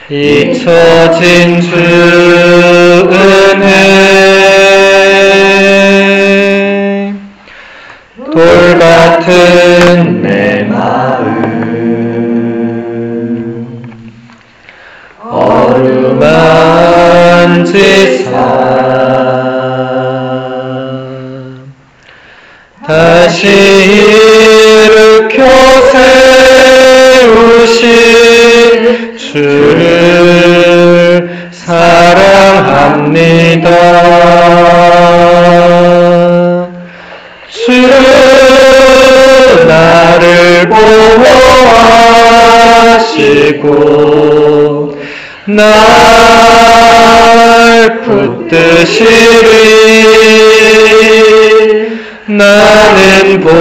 잊혀진 주 은혜 돌같은 내 마음 어루만지사 다시 일으켜 세우신 주를 사랑합니다. 주는 나를 보호하시고 날 붙드시리. 나는 보배롭고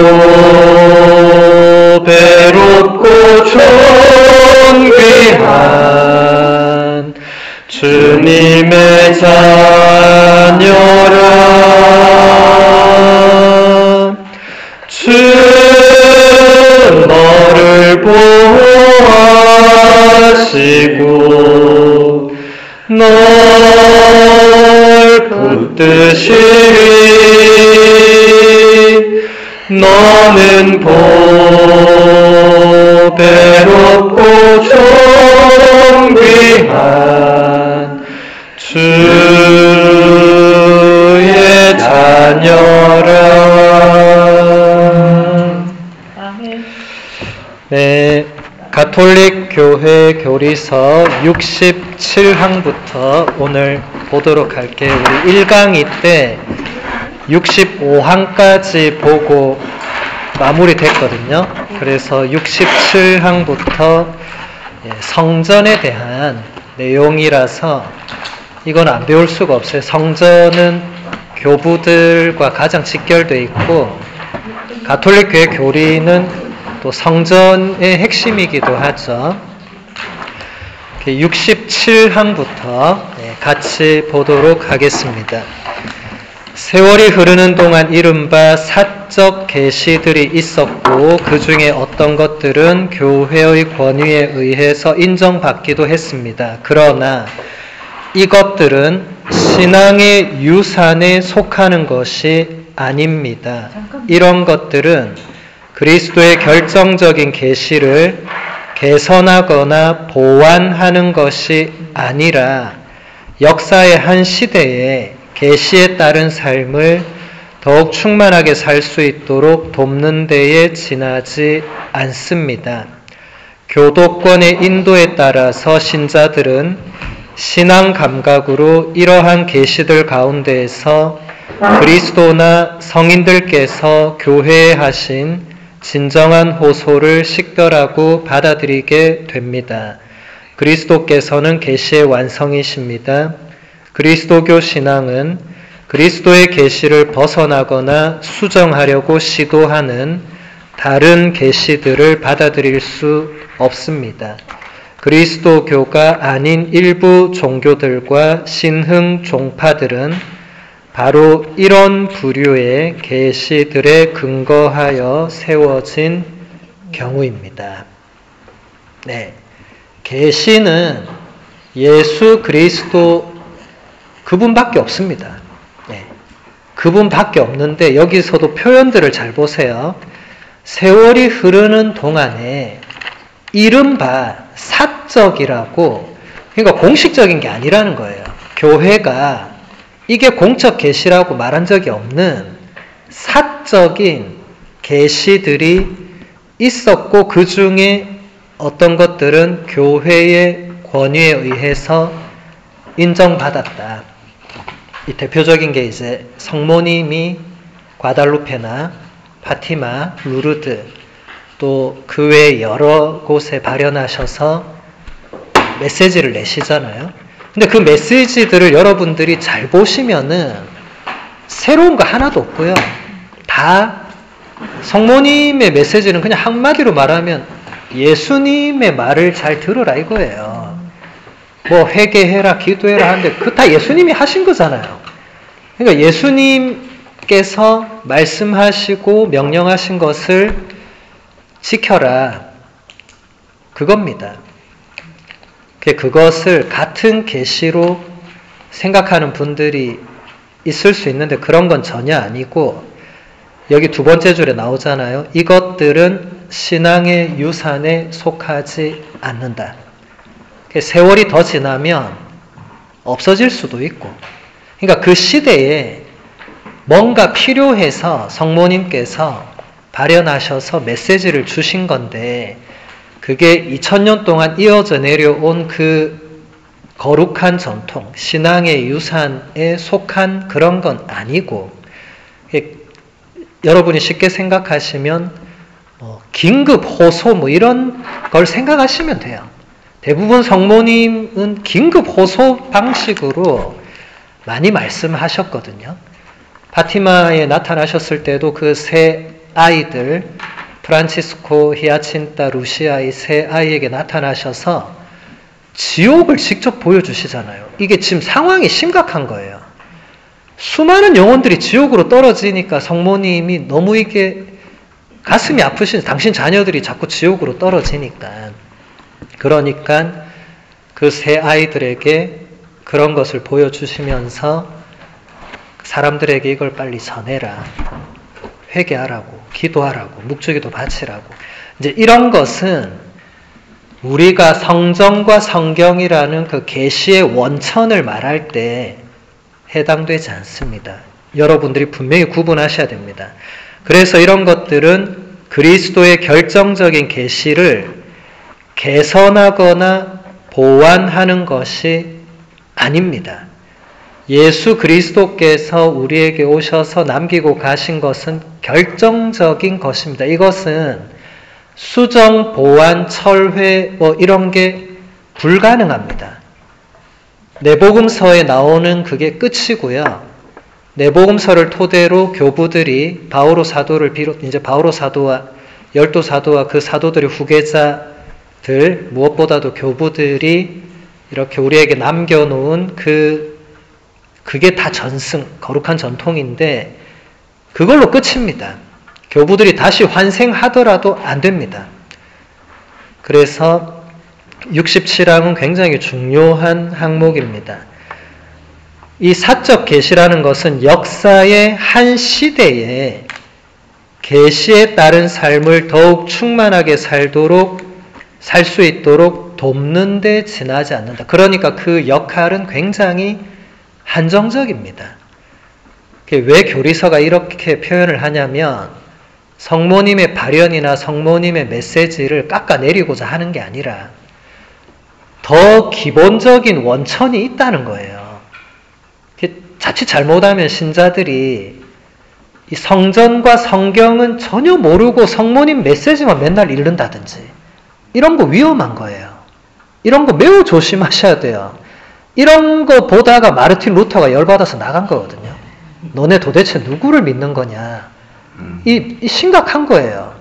존귀한 주님의 자녀라. 주 너를 보호하시고 널 붙드시리. 너는 보배롭고 존귀한 주의 자녀라. 아멘. 네, 가톨릭 교회 교리서 67항부터 오늘 보도록 할게요. 우리 1강의 때 65항까지 보고 마무리됐거든요. 그래서 67항부터 성전에 대한 내용이라서 이건 안 배울 수가 없어요. 성전은 교부들과 가장 직결되어 있고 가톨릭 교회 교리는 또 성전의 핵심이기도 하죠. 67항부터 같이 보도록 하겠습니다. 세월이 흐르는 동안 이른바 사적 계시들이 있었고 그 중에 어떤 것들은 교회의 권위에 의해서 인정받기도 했습니다. 그러나 이것들은 신앙의 유산에 속하는 것이 아닙니다. 이런 것들은 그리스도의 결정적인 계시를 개선하거나 보완하는 것이 아니라 역사의 한 시대에 계시에 따른 삶을 더욱 충만하게 살 수 있도록 돕는 데에 지나지 않습니다. 교도권의 인도에 따라서 신자들은 신앙 감각으로 이러한 계시들 가운데에서 그리스도나 성인들께서 교회에 하신 진정한 호소를 식별하고 받아들이게 됩니다. 그리스도께서는 계시의 완성이십니다. 그리스도교 신앙은 그리스도의 계시를 벗어나거나 수정하려고 시도하는 다른 계시들을 받아들일 수 없습니다. 그리스도교가 아닌 일부 종교들과 신흥 종파들은 바로 이런 부류의 계시들에 근거하여 세워진 경우입니다. 네, 계시는 예수 그리스도 그분밖에 없습니다. 네, 그분밖에 없는데 여기서도 표현들을 잘 보세요. 세월이 흐르는 동안에 이른바 사적이라고, 그러니까 공식적인 게 아니라는 거예요. 교회가 이게 공적 계시라고 말한 적이 없는 사적인 계시들이 있었고 그 중에 어떤 것들은 교회의 권위에 의해서 인정받았다. 이 대표적인 게 이제 성모님이 과달루페나 파티마, 루르드 또 그 외 여러 곳에 발현하셔서 메시지를 내시잖아요. 근데 그 메시지들을 여러분들이 잘 보시면은 새로운 거 하나도 없고요. 다 성모님의 메시지는 그냥 한마디로 말하면 예수님의 말을 잘 들으라 이거예요. 뭐 회개해라, 기도해라 하는데 그거 다 예수님이 하신 거잖아요. 그러니까 예수님께서 말씀하시고 명령하신 것을 지켜라. 그겁니다. 그것을 같은 계시로 생각하는 분들이 있을 수 있는데 그런 건 전혀 아니고, 여기 두 번째 줄에 나오잖아요. 이것들은 신앙의 유산에 속하지 않는다. 세월이 더 지나면 없어질 수도 있고, 그러니까 그 시대에 뭔가 필요해서 성모님께서 발현하셔서 메시지를 주신 건데, 그게 2000년 동안 이어져 내려온 그 거룩한 전통, 신앙의 유산에 속한 그런 건 아니고, 여러분이 쉽게 생각하시면 긴급 호소 이런 걸 생각하시면 돼요. 대부분 성모님은 긴급 호소 방식으로 많이 말씀하셨거든요. 파티마에 나타나셨을 때도 그 세 아이들, 프란치스코, 히아친타, 루시아 이 세 아이에게 나타나셔서 지옥을 직접 보여주시잖아요. 이게 지금 상황이 심각한 거예요. 수많은 영혼들이 지옥으로 떨어지니까 성모님이 너무 이게 가슴이 아프신, 당신 자녀들이 자꾸 지옥으로 떨어지니까. 그러니까 그 세 아이들에게 그런 것을 보여주시면서 사람들에게 이걸 빨리 전해라. 회개하라고, 기도하라고, 묵주기도 바치라고. 이제 이런 것은 우리가 성전과 성경이라는 그 계시의 원천을 말할 때 해당되지 않습니다. 여러분들이 분명히 구분하셔야 됩니다. 그래서 이런 것들은 그리스도의 결정적인 계시를 개선하거나 보완하는 것이 아닙니다. 예수 그리스도께서 우리에게 오셔서 남기고 가신 것은 결정적인 것입니다. 이것은 수정, 보완, 철회 이런 게 불가능합니다. 내복음서에 나오는 그게 끝이고요. 내복음서를 토대로 교부들이 바오로 사도를 비롯, 이제 바오로 사도와 열두 사도와 그 사도들의 후계자들, 무엇보다도 교부들이 이렇게 우리에게 남겨놓은 그게 다 전승, 거룩한 전통인데 그걸로 끝입니다. 교부들이 다시 환생하더라도 안 됩니다. 그래서 67항은 굉장히 중요한 항목입니다. 이 사적 계시라는 것은 역사의 한 시대에 계시에 따른 삶을 더욱 충만하게 살 수 있도록 돕는 데 지나지 않는다. 그러니까 그 역할은 굉장히 한정적입니다. 왜 교리서가 이렇게 표현을 하냐면 성모님의 발현이나 성모님의 메시지를 깎아내리고자 하는 게 아니라 더 기본적인 원천이 있다는 거예요. 자칫 잘못하면 신자들이 이 성전과 성경은 전혀 모르고 성모님 메시지만 맨날 읽는다든지 이런 거 위험한 거예요. 이런 거 매우 조심하셔야 돼요. 이런 거 보다가 마르틴 루터가 열받아서 나간 거거든요. 너네 도대체 누구를 믿는 거냐. 이 심각한 거예요.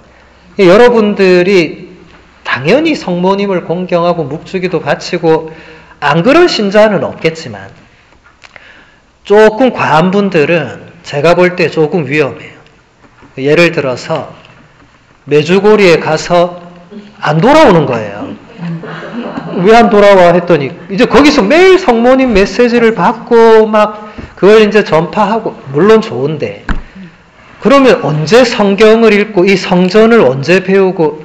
여러분들이 당연히 성모님을 공경하고 묵주기도 바치고 안 그런 신자는 없겠지만 조금 과한 분들은 제가 볼 때 조금 위험해요. 예를 들어서 메주고리에 가서 안 돌아오는 거예요. 왜 안 돌아와 했더니 이제 거기서 매일 성모님 메시지를 받고 막 그걸 이제 전파하고 물론 좋은데 그러면 언제 성경을 읽고 이 성전을 언제 배우고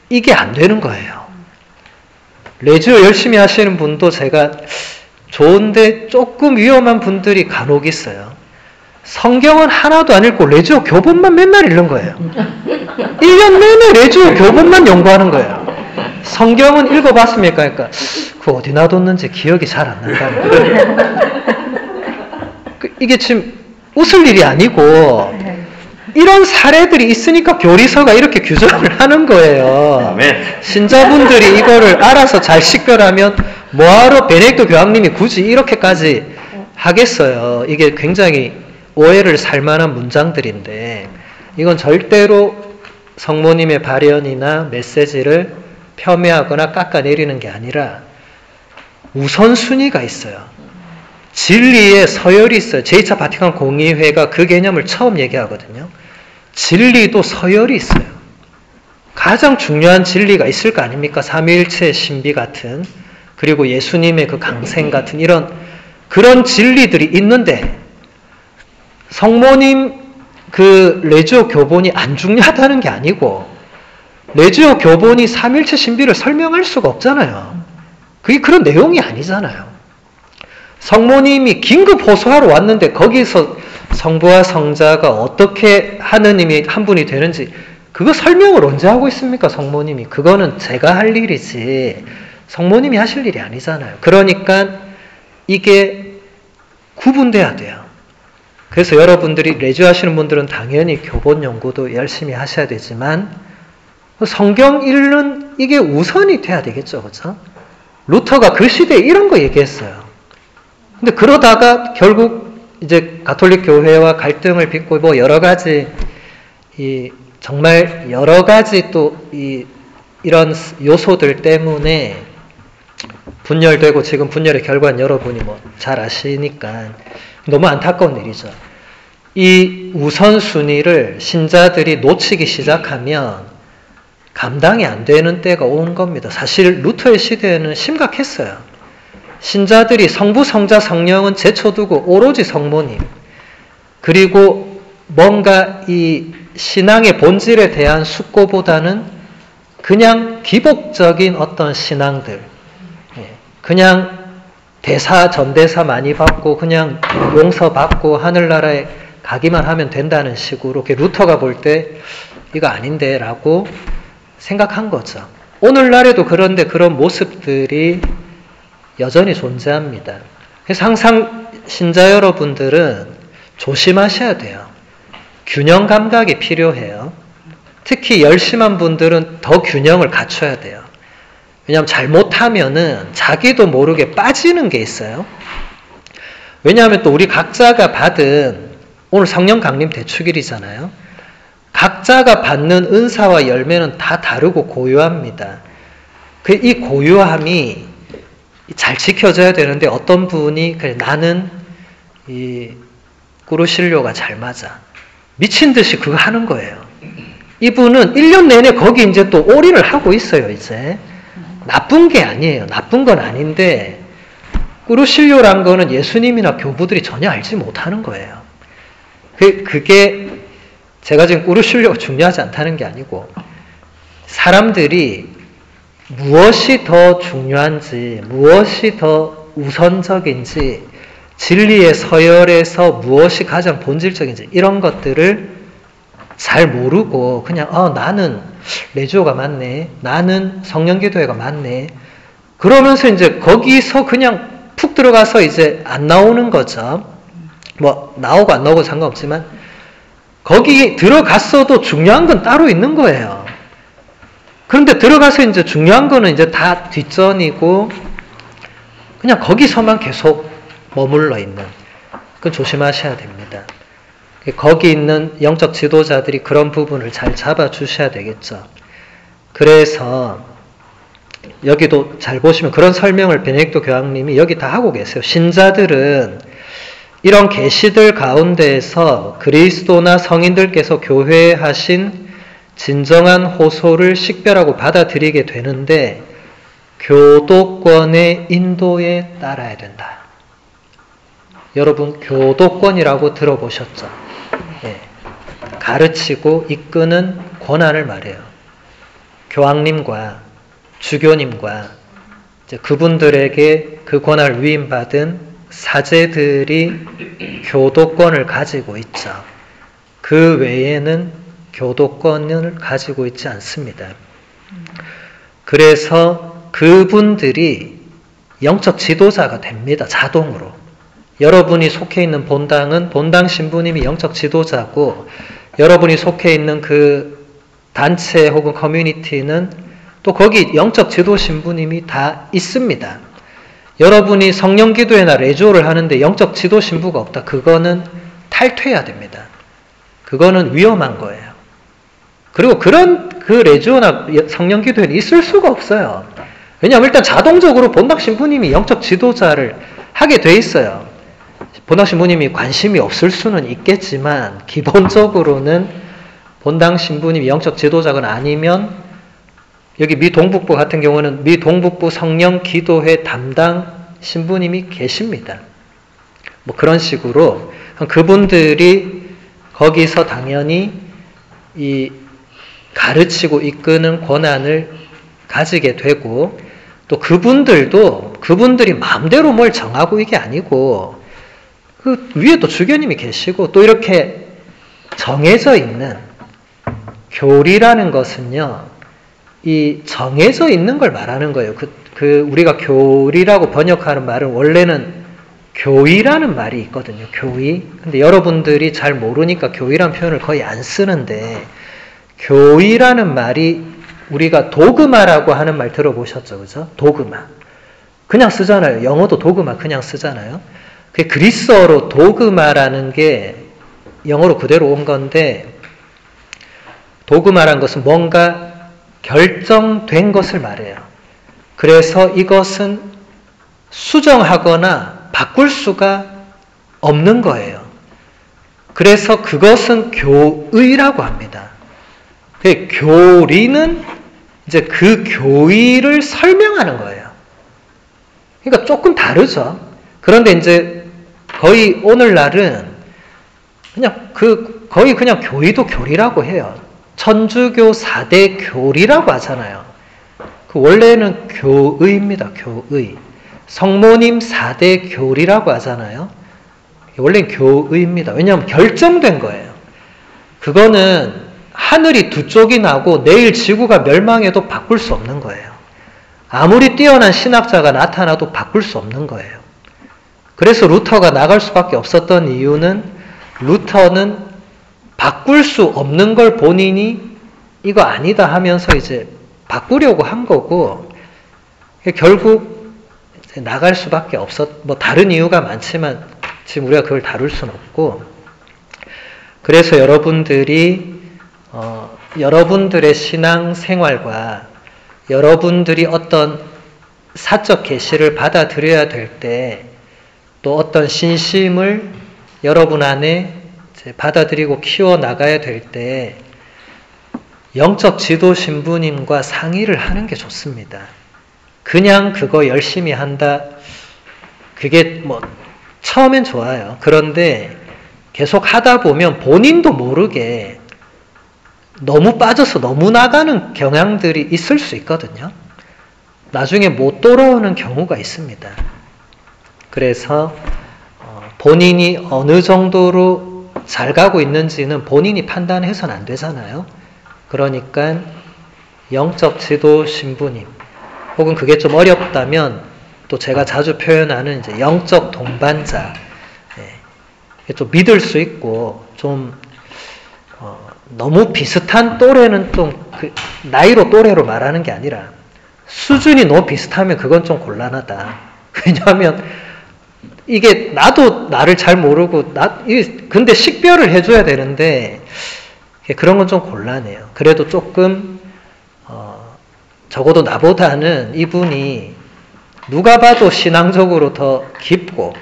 이게 안 되는 거예요. 레지오 열심히 하시는 분도 제가 좋은데 조금 위험한 분들이 간혹 있어요. 성경은 하나도 안 읽고 레지오 교본만 맨날 읽는 거예요. 1년 내내 레지오 교본만 연구하는 거예요. 성경은 읽어봤습니까? 그러니까 그 어디 놔뒀는지 기억이 잘 안 난다는 거예요. 이게 지금 웃을 일이 아니고 이런 사례들이 있으니까 교리서가 이렇게 규정을 하는 거예요. 신자분들이 이거를 알아서 잘 식별하면 뭐하러 베네딕토 교황님이 굳이 이렇게까지 하겠어요. 이게 굉장히 오해를 살 만한 문장들인데 이건 절대로 성모님의 발현이나 메시지를 폄훼하거나 깎아내리는 게 아니라 우선순위가 있어요. 진리에 서열이 있어요. 제2차 바티칸 공의회가 그 개념을 처음 얘기하거든요. 진리도 서열이 있어요. 가장 중요한 진리가 있을 거 아닙니까? 삼위일체 신비 같은 그리고 예수님의 그 강생 같은 그런 진리들이 있는데 성모님 그 레지오 교본이 안 중요하다는 게 아니고 레지오 교본이 삼일체 신비를 설명할 수가 없잖아요. 그게 그런 내용이 아니잖아요. 성모님이 긴급 호소하러 왔는데 거기서 성부와 성자가 어떻게 하느님이 한 분이 되는지 그거 설명을 언제 하고 있습니까? 성모님이. 그거는 제가 할 일이지 성모님이 하실 일이 아니잖아요. 그러니까 이게 구분돼야 돼요. 그래서 여러분들이 레지오 하시는 분들은 당연히 교본 연구도 열심히 하셔야 되지만 성경 읽는 이게 우선이 돼야 되겠죠. 그렇죠? 루터가 그 시대에 이런 거 얘기했어요. 근데 그러다가 결국 이제 가톨릭 교회와 갈등을 빚고 뭐 여러 가지 정말 여러 가지 또 이런 요소들 때문에 분열되고 지금 분열의 결과는 여러분이 뭐 잘 아시니까 너무 안타까운 일이죠. 이 우선순위를 신자들이 놓치기 시작하면 감당이 안 되는 때가 온 겁니다. 사실 루터의 시대에는 심각했어요. 신자들이 성부, 성자, 성령은 제쳐두고 오로지 성모님 그리고 뭔가 이 신앙의 본질에 대한 숙고보다는 그냥 기복적인 어떤 신앙들 그냥 대사, 전대사 많이 받고 그냥 용서받고 하늘나라에 가기만 하면 된다는 식으로 루터가 볼 때 이거 아닌데 라고 생각한 거죠. 오늘날에도 그런데 그런 모습들이 여전히 존재합니다. 그래서 항상 신자 여러분들은 조심하셔야 돼요. 균형 감각이 필요해요. 특히 열심한 분들은 더 균형을 갖춰야 돼요. 왜냐하면 잘못하면은 자기도 모르게 빠지는 게 있어요. 왜냐하면 또 우리 각자가 받은 오늘 성령 강림 대축일이잖아요. 각자가 받는 은사와 열매는 다 다르고 고유합니다. 이 고유함이 잘 지켜져야 되는데 어떤 분이 그래 나는 이 꾸르실료가 잘 맞아. 미친 듯이 그거 하는 거예요. 이분은 1년 내내 거기 이제 또 올인을 하고 있어요, 이제. 나쁜 게 아니에요. 나쁜 건 아닌데, 꾸르실료란 거는 예수님이나 교부들이 전혀 알지 못하는 거예요. 그게 제가 지금 꾸르실료가 중요하지 않다는 게 아니고, 사람들이 무엇이 더 중요한지, 무엇이 더 우선적인지, 진리의 서열에서 무엇이 가장 본질적인지, 이런 것들을 잘 모르고 그냥 나는 레지오가 맞네. 나는 성령기도회가 맞네. 그러면서 이제 거기서 그냥 푹 들어가서 이제 안 나오는 거죠. 뭐 나오고 안 나오고 상관없지만 거기 들어갔어도 중요한 건 따로 있는 거예요. 그런데 들어가서 이제 중요한 거는 이제 다 뒷전이고 그냥 거기서만 계속 머물러 있는. 그건 조심하셔야 됩니다. 거기 있는 영적 지도자들이 그런 부분을 잘 잡아주셔야 되겠죠. 그래서 여기도 잘 보시면 그런 설명을 베네딕토 교황님이 여기 다 하고 계세요. 신자들은 이런 계시들 가운데에서 그리스도나 성인들께서 교회에 하신 진정한 호소를 식별하고 받아들이게 되는데 교도권의 인도에 따라야 된다. 여러분 교도권이라고 들어보셨죠? 예, 가르치고 이끄는 권한을 말해요. 교황님과 주교님과 이제 그분들에게 그 권한을 위임받은 사제들이 교도권을 가지고 있죠. 그 외에는 교도권을 가지고 있지 않습니다. 그래서 그분들이 영적 지도자가 됩니다. 자동으로. 여러분이 속해 있는 본당은 본당 신부님이 영적 지도자고 여러분이 속해 있는 그 단체 혹은 커뮤니티는 또 거기 영적 지도 신부님이 다 있습니다. 여러분이 성령기도회나 레지오를 하는데 영적 지도 신부가 없다. 그거는 탈퇴해야 됩니다. 그거는 위험한 거예요. 그리고 그런 그 레지오나 성령기도회는 있을 수가 없어요. 왜냐하면 일단 자동적으로 본당 신부님이 영적 지도자를 하게 돼 있어요. 본당 신부님이 관심이 없을 수는 있겠지만 기본적으로는 본당 신부님이 영적 지도자가 아니면 여기 미 동북부 같은 경우는 미 동북부 성령 기도회 담당 신부님이 계십니다. 뭐 그런 식으로 그분들이 거기서 당연히 이 가르치고 이끄는 권한을 가지게 되고, 또 그분들도 그분들이 마음대로 뭘 정하고 이게 아니고 그 위에 또 주교님이 계시고, 또 이렇게 정해져 있는 교리라는 것은요, 이 정해져 있는 걸 말하는 거예요. 우리가 교리라고 번역하는 말은 원래는 교의라는 말이 있거든요. 교의. 근데 여러분들이 잘 모르니까 교의라는 표현을 거의 안 쓰는데, 교의라는 말이 우리가 도그마라고 하는 말 들어보셨죠? 그죠? 도그마. 그냥 쓰잖아요. 영어도 도그마 그냥 쓰잖아요. 그 그리스어로 도그마라는 게 영어로 그대로 온 건데, 도그마란 것은 뭔가 결정된 것을 말해요. 그래서 이것은 수정하거나 바꿀 수가 없는 거예요. 그래서 그것은 교의라고 합니다. 교리는 이제 그 교의를 설명하는 거예요. 그러니까 조금 다르죠. 그런데 이제 거의 오늘날은 거의 그냥 교의도 교리라고 해요. 천주교 4대 교리라고 하잖아요. 원래는 교의입니다. 교의. 성모님 4대 교리라고 하잖아요. 원래는 교의입니다. 왜냐하면 결정된 거예요. 그거는 하늘이 두 쪽이 나고 내일 지구가 멸망해도 바꿀 수 없는 거예요. 아무리 뛰어난 신학자가 나타나도 바꿀 수 없는 거예요. 그래서 루터가 나갈 수밖에 없었던 이유는, 루터는 바꿀 수 없는 걸 본인이 이거 아니다 하면서 이제 바꾸려고 한 거고, 결국 나갈 수밖에 뭐 다른 이유가 많지만 지금 우리가 그걸 다룰 수는 없고, 그래서 여러분들이 여러분들의 신앙 생활과 여러분들이 어떤 사적 계시를 받아들여야 될 때, 또 어떤 신심을 여러분 안에 받아들이고 키워나가야 될 때 영적 지도 신부님과 상의를 하는 게 좋습니다. 그냥 그거 열심히 한다, 그게 뭐 처음엔 좋아요. 그런데 계속 하다 보면 본인도 모르게 너무 빠져서 너무 나가는 경향들이 있을 수 있거든요. 나중에 못 돌아오는 경우가 있습니다. 그래서 본인이 어느 정도로 잘 가고 있는지는 본인이 판단해서는 안 되잖아요. 그러니까 영적 지도 신부님, 혹은 그게 좀 어렵다면 또 제가 자주 표현하는 이제 영적 동반자, 좀 믿을 수 있고, 좀 너무 비슷한 또래는 좀 나이로 또래로 말하는 게 아니라 수준이 너무 비슷하면 그건 좀 곤란하다. 왜냐하면 이게 나도 나를 잘 모르고 근데 식별을 해줘야 되는데 그런 건 좀 곤란해요. 그래도 조금 적어도 나보다는 이분이 누가 봐도 신앙적으로 더 깊고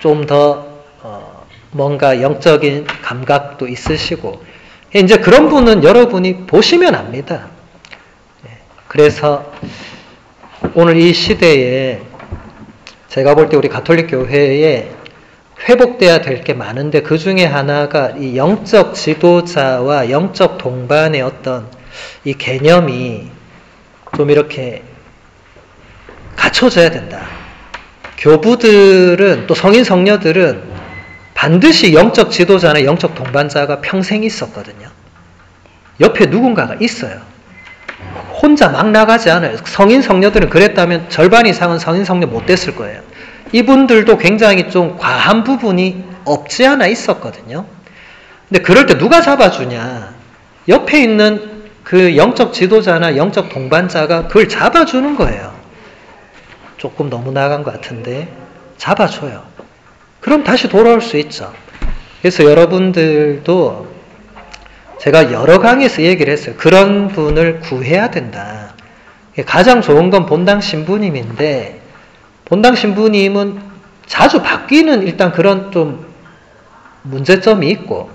좀 더 뭔가 영적인 감각도 있으시고, 이제 그런 분은 여러분이 보시면 압니다. 그래서 오늘 이 시대에 제가 볼 때 우리 가톨릭 교회에 회복돼야 될 게 많은데, 그 중에 하나가 이 영적 지도자와 영적 동반의 어떤 이 개념이 좀 이렇게 갖춰져야 된다. 교부들은, 또 성인 성녀들은 반드시 영적 지도자나 영적 동반자가 평생 있었거든요. 옆에 누군가가 있어요. 혼자 막 나가지 않아요. 성인 성녀들은 그랬다면 절반 이상은 성인 성녀 못 됐을 거예요. 이분들도 굉장히 좀 과한 부분이 없지 않아 있었거든요. 근데 그럴 때 누가 잡아주냐? 옆에 있는 그 영적 지도자나 영적 동반자가 그걸 잡아주는 거예요. 조금 너무 나간 것 같은데 잡아줘요. 그럼 다시 돌아올 수 있죠. 그래서 여러분들도 제가 여러 강의에서 얘기를 했어요. 그런 분을 구해야 된다. 가장 좋은 건 본당 신부님인데, 본당 신부님은 자주 바뀌는 일단 그런 좀 문제점이 있고,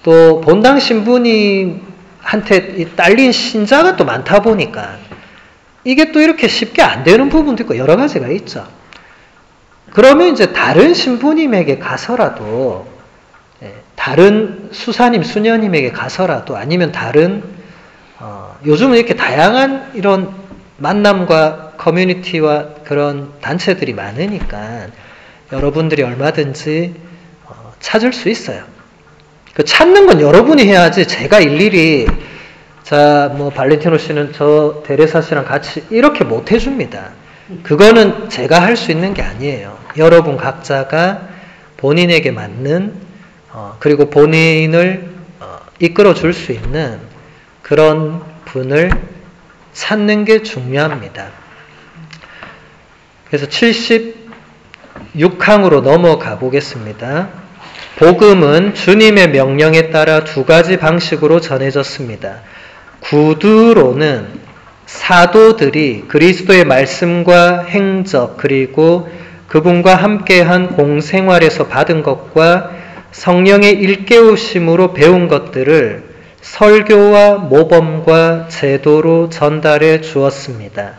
또 본당 신부님이 한테 딸린 신자가 또 많다 보니까 이게 또 이렇게 쉽게 안 되는 부분도 있고 여러 가지가 있죠. 그러면 이제 다른 신부님에게 가서라도, 다른 수사님, 수녀님에게 가서라도, 아니면 다른 요즘은 이렇게 다양한 이런 만남과 커뮤니티와 그런 단체들이 많으니까 여러분들이 얼마든지 찾을 수 있어요. 그 찾는 건 여러분이 해야지 제가 일일이 자, 뭐 발렌티노 씨는 저 데레사 씨랑 같이 이렇게 못 해줍니다. 그거는 제가 할 수 있는 게 아니에요. 여러분 각자가 본인에게 맞는 그리고 본인을 이끌어 줄 수 있는 그런 분을 찾는 게 중요합니다. 그래서 76항으로 넘어가 보겠습니다. 복음은 주님의 명령에 따라 두 가지 방식으로 전해졌습니다. 구두로는 사도들이 그리스도의 말씀과 행적 그리고 그분과 함께한 공생활에서 받은 것과 성령의 일깨우심으로 배운 것들을 설교와 모범과 제도로 전달해 주었습니다.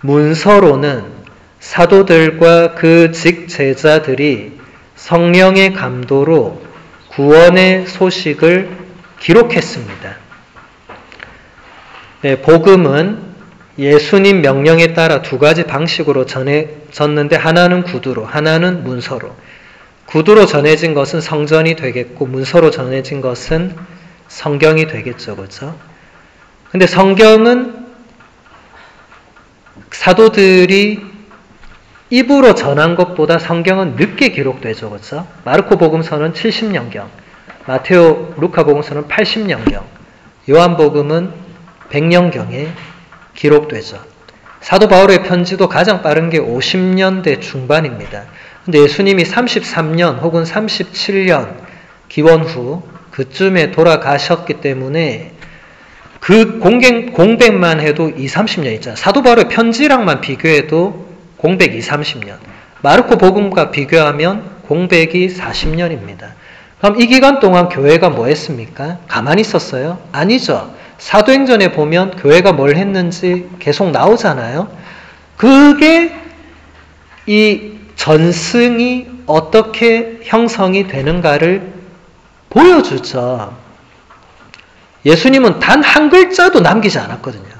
문서로는 사도들과 그 직제자들이 성령의 감도로 구원의 소식을 기록했습니다. 네, 복음은 예수님 명령에 따라 두 가지 방식으로 전해졌는데 하나는 구두로, 하나는 문서로. 구두로 전해진 것은 성전이 되겠고 문서로 전해진 것은 성경이 되겠죠. 그렇죠? 근데 성경은 사도들이 입으로 전한 것보다 성경은 늦게 기록되죠. 그렇죠? 마르코 복음서는 70년경, 마테오, 루카 복음서는 80년경, 요한 복음은 100년경에 기록되죠. 사도 바울의 편지도 가장 빠른 게 50년대 중반입니다. 근데 예수님이 33년 혹은 37년 기원 후 그쯤에 돌아가셨기 때문에 그 공백만 해도 20-30년 있잖아요. 사도 바울의 편지랑만 비교해도 공백 20-30년. 마르코 복음과 비교하면 공백이 40년입니다. 그럼 이 기간 동안 교회가 뭐 했습니까? 가만히 있었어요? 아니죠. 사도행전에 보면 교회가 뭘 했는지 계속 나오잖아요. 그게 이 전승이 어떻게 형성이 되는가를 보여주죠. 예수님은 단 한 글자도 남기지 않았거든요.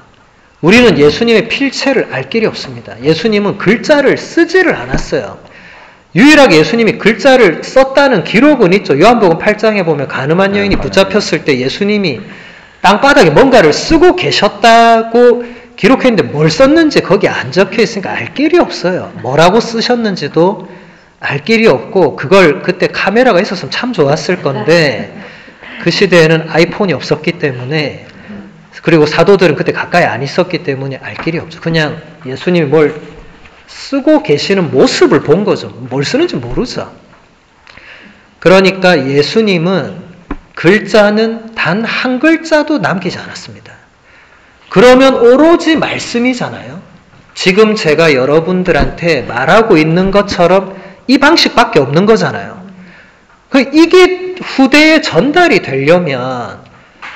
우리는 예수님의 필체를 알 길이 없습니다. 예수님은 글자를 쓰지를 않았어요. 유일하게 예수님이 글자를 썼다는 기록은 있죠. 요한복음 8장에 보면 가늠한 여인이 붙잡혔을 때 예수님이 땅바닥에 뭔가를 쓰고 계셨다고 기록했는데 뭘 썼는지 거기 안 적혀 있으니까 알 길이 없어요. 뭐라고 쓰셨는지도 알 길이 없고 그걸 그때 카메라가 있었으면 참 좋았을 건데 그 시대에는 아이폰이 없었기 때문에 그리고 사도들은 그때 가까이 안 있었기 때문에 알 길이 없죠. 그냥 예수님이 뭘 쓰고 계시는 모습을 본 거죠. 뭘 쓰는지 모르죠. 그러니까 예수님은 글자는 단 한 글자도 남기지 않았습니다. 그러면 오로지 말씀이잖아요. 지금 제가 여러분들한테 말하고 있는 것처럼 이 방식밖에 없는 거잖아요. 이게 후대에 전달이 되려면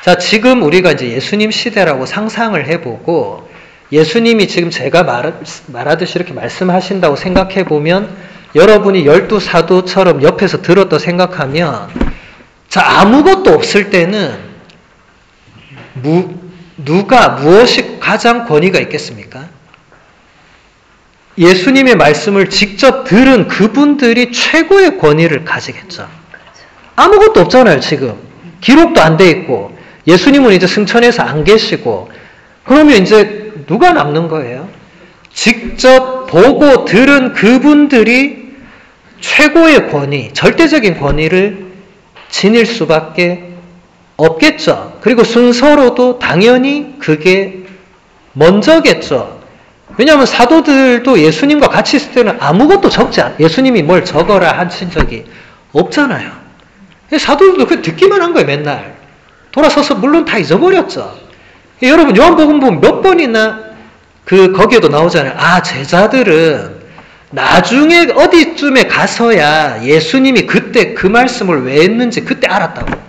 자, 지금 우리가 이제 예수님 시대라고 상상을 해보고 예수님이 지금 제가 말하듯이 이렇게 말씀하신다고 생각해보면 여러분이 12사도처럼 옆에서 들었다 생각하면 자, 아무것도 없을 때는 누가 무엇이 가장 권위가 있겠습니까? 예수님의 말씀을 직접 들은 그분들이 최고의 권위를 가지겠죠. 아무것도 없잖아요, 지금. 기록도 안 돼 있고 예수님은 이제 승천해서 안 계시고 그러면 이제 누가 남는 거예요? 직접 보고 들은 그분들이 최고의 권위, 절대적인 권위를 지닐 수밖에 없겠죠. 그리고 순서로도 당연히 그게 먼저겠죠. 왜냐하면 사도들도 예수님과 같이 있을 때는 아무것도 적지 않아요. 예수님이 뭘 적어라 하신 적이 없잖아요. 사도들도 그 듣기만 한 거예요. 맨날. 돌아서서 물론 다 잊어버렸죠. 여러분 요한복음 보면 몇 번이나 거기에도 나오잖아요. 아, 제자들은 나중에 어디쯤에 가서야 예수님이 그때 그 말씀을 왜 했는지 그때 알았다고.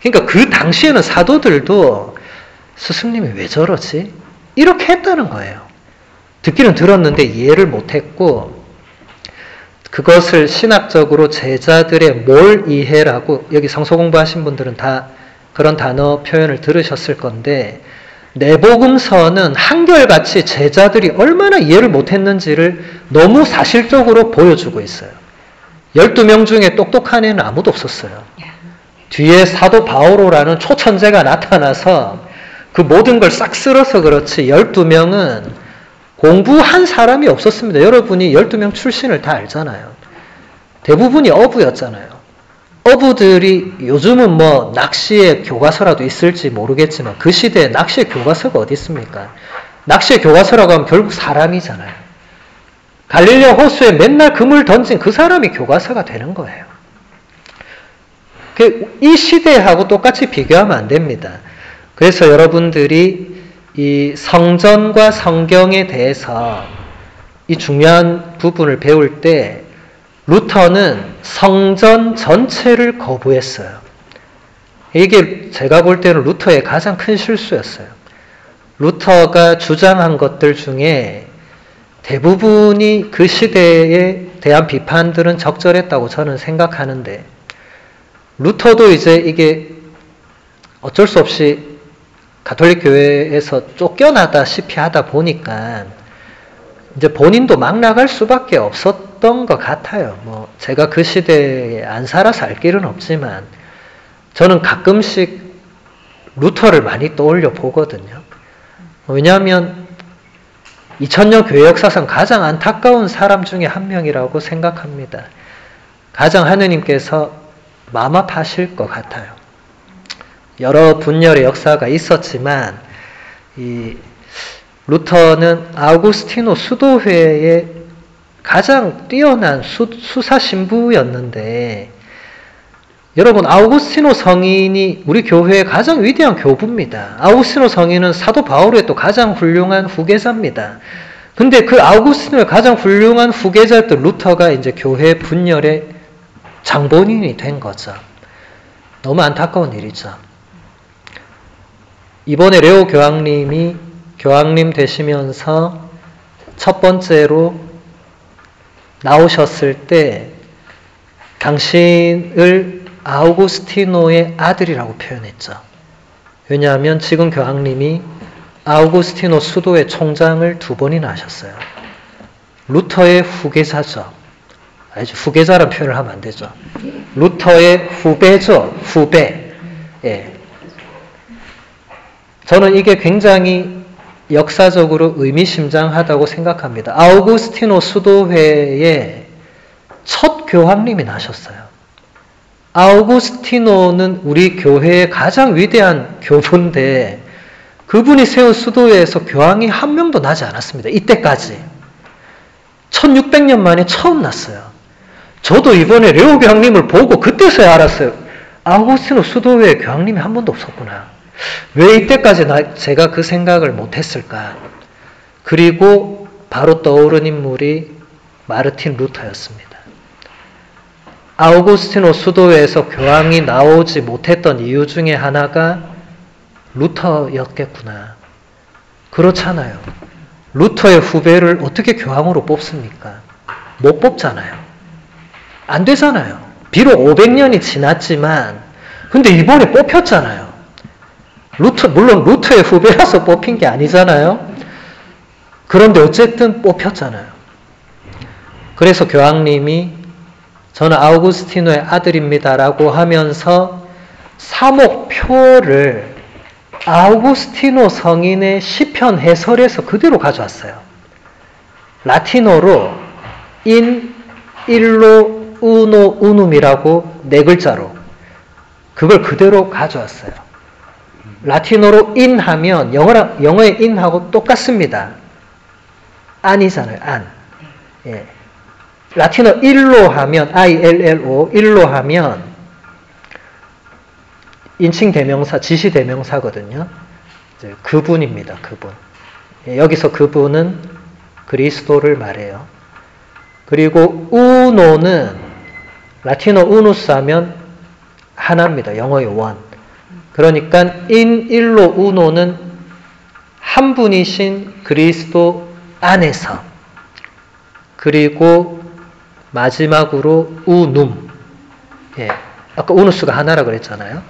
그러니까 그 당시에는 사도들도 스승님이 왜 저러지? 이렇게 했다는 거예요. 듣기는 들었는데 이해를 못했고, 그것을 신학적으로 제자들의 몰이해라고, 여기 성서 공부하신 분들은 다 그런 단어 표현을 들으셨을 건데, 내복음서는 한결같이 제자들이 얼마나 이해를 못했는지를 너무 사실적으로 보여주고 있어요. 12명 중에 똑똑한 애는 아무도 없었어요. 뒤에 사도 바오로라는 초천재가 나타나서 그 모든 걸 싹 쓸어서 그렇지 12명은 공부한 사람이 없었습니다. 여러분이 12명 출신을 다 알잖아요. 대부분이 어부였잖아요. 어부들이 요즘은 뭐 낚시의 교과서라도 있을지 모르겠지만 그 시대에 낚시의 교과서가 어디 있습니까? 낚시의 교과서라고 하면 결국 사람이잖아요. 갈릴레오 호수에 맨날 그물 던진 그 사람이 교과서가 되는 거예요. 이 시대하고 똑같이 비교하면 안 됩니다. 그래서 여러분들이 이 성전과 성경에 대해서 이 중요한 부분을 배울 때 루터는 성전 전체를 거부했어요. 이게 제가 볼 때는 루터의 가장 큰 실수였어요. 루터가 주장한 것들 중에 대부분이 그 시대에 대한 비판들은 적절했다고 저는 생각하는데, 루터도 이제 이게 어쩔 수 없이 가톨릭 교회에서 쫓겨나다시피 하다 보니까 이제 본인도 막 나갈 수밖에 없었던 것 같아요. 뭐 제가 그 시대에 안 살아서 알 길은 없지만 저는 가끔씩 루터를 많이 떠올려 보거든요. 왜냐하면 2000년 교회 역사상 가장 안타까운 사람 중에 한 명이라고 생각합니다. 가장 하느님께서 마음 아파하실 것 같아요. 여러 분열의 역사가 있었지만 이 루터는 아우구스티노 수도회의 가장 뛰어난 수사 신부였는데, 여러분 아우구스티노 성인이 우리 교회의 가장 위대한 교부입니다. 아우구스티노 성인은 사도 바오로의 또 가장 훌륭한 후계자입니다. 근데 그 아우구스티노의 가장 훌륭한 후계자였던 루터가 이제 교회 분열의 장본인이 된 거죠. 너무 안타까운 일이죠. 이번에 레오 교황님이 교황님 되시면서 첫 번째로 나오셨을 때 당신을 아우구스티노의 아들이라고 표현했죠. 왜냐하면 지금 교황님이 아우구스티노 수도의 총장을 2번이나 하셨어요. 루터의 후계자죠. 아주 후계자라는 표현을 하면 안 되죠. 루터의 후배죠. 후배. 예. 저는 이게 굉장히 역사적으로 의미심장하다고 생각합니다. 아우구스티노 수도회의 첫 교황님이 나셨어요. 아우구스티노는 우리 교회의 가장 위대한 교부인데 그분이 세운 수도회에서 교황이 한 명도 나지 않았습니다. 이때까지. 1600년 만에 처음 났어요. 저도 이번에 레오 교황님을 보고 그때서야 알았어요. 아우구스티노 수도회에 교황님이 한 번도 없었구나. 왜 이때까지 제가 그 생각을 못했을까? 그리고 바로 떠오른 인물이 마르틴 루터였습니다. 아우구스티노 수도회에서 교황이 나오지 못했던 이유 중에 하나가 루터였겠구나. 그렇잖아요. 루터의 후배를 어떻게 교황으로 뽑습니까? 못 뽑잖아요. 안 되잖아요. 비록 500년이 지났지만 근데 이번에 뽑혔잖아요. 물론 루터의 후배라서 뽑힌 게 아니잖아요. 그런데 어쨌든 뽑혔잖아요. 그래서 교황님이 저는 아우구스티노의 아들입니다라고 하면서 사목표를 아우구스티노 성인의 시편 해설에서 그대로 가져왔어요. 라틴어로 인 일로 우노 우눔이라고 4글자로 그걸 그대로 가져왔어요. 라틴어로 인 하면 영어의 인하고 똑같습니다. 안이잖아요. 안. 예. 라틴어 일로 하면 ILLO 일로 하면 인칭 대명사, 지시 대명사거든요. 그분입니다. 그분. 예, 여기서 그분은 그리스도를 말해요. 그리고 우노는 라틴어 우누스 하면 하나입니다. 영어의 원. 그러니까 in illo uno는 한 분이신 그리스도 안에서, 그리고 마지막으로 unum, 예, 아까 우누스가 하나라 그랬잖아요.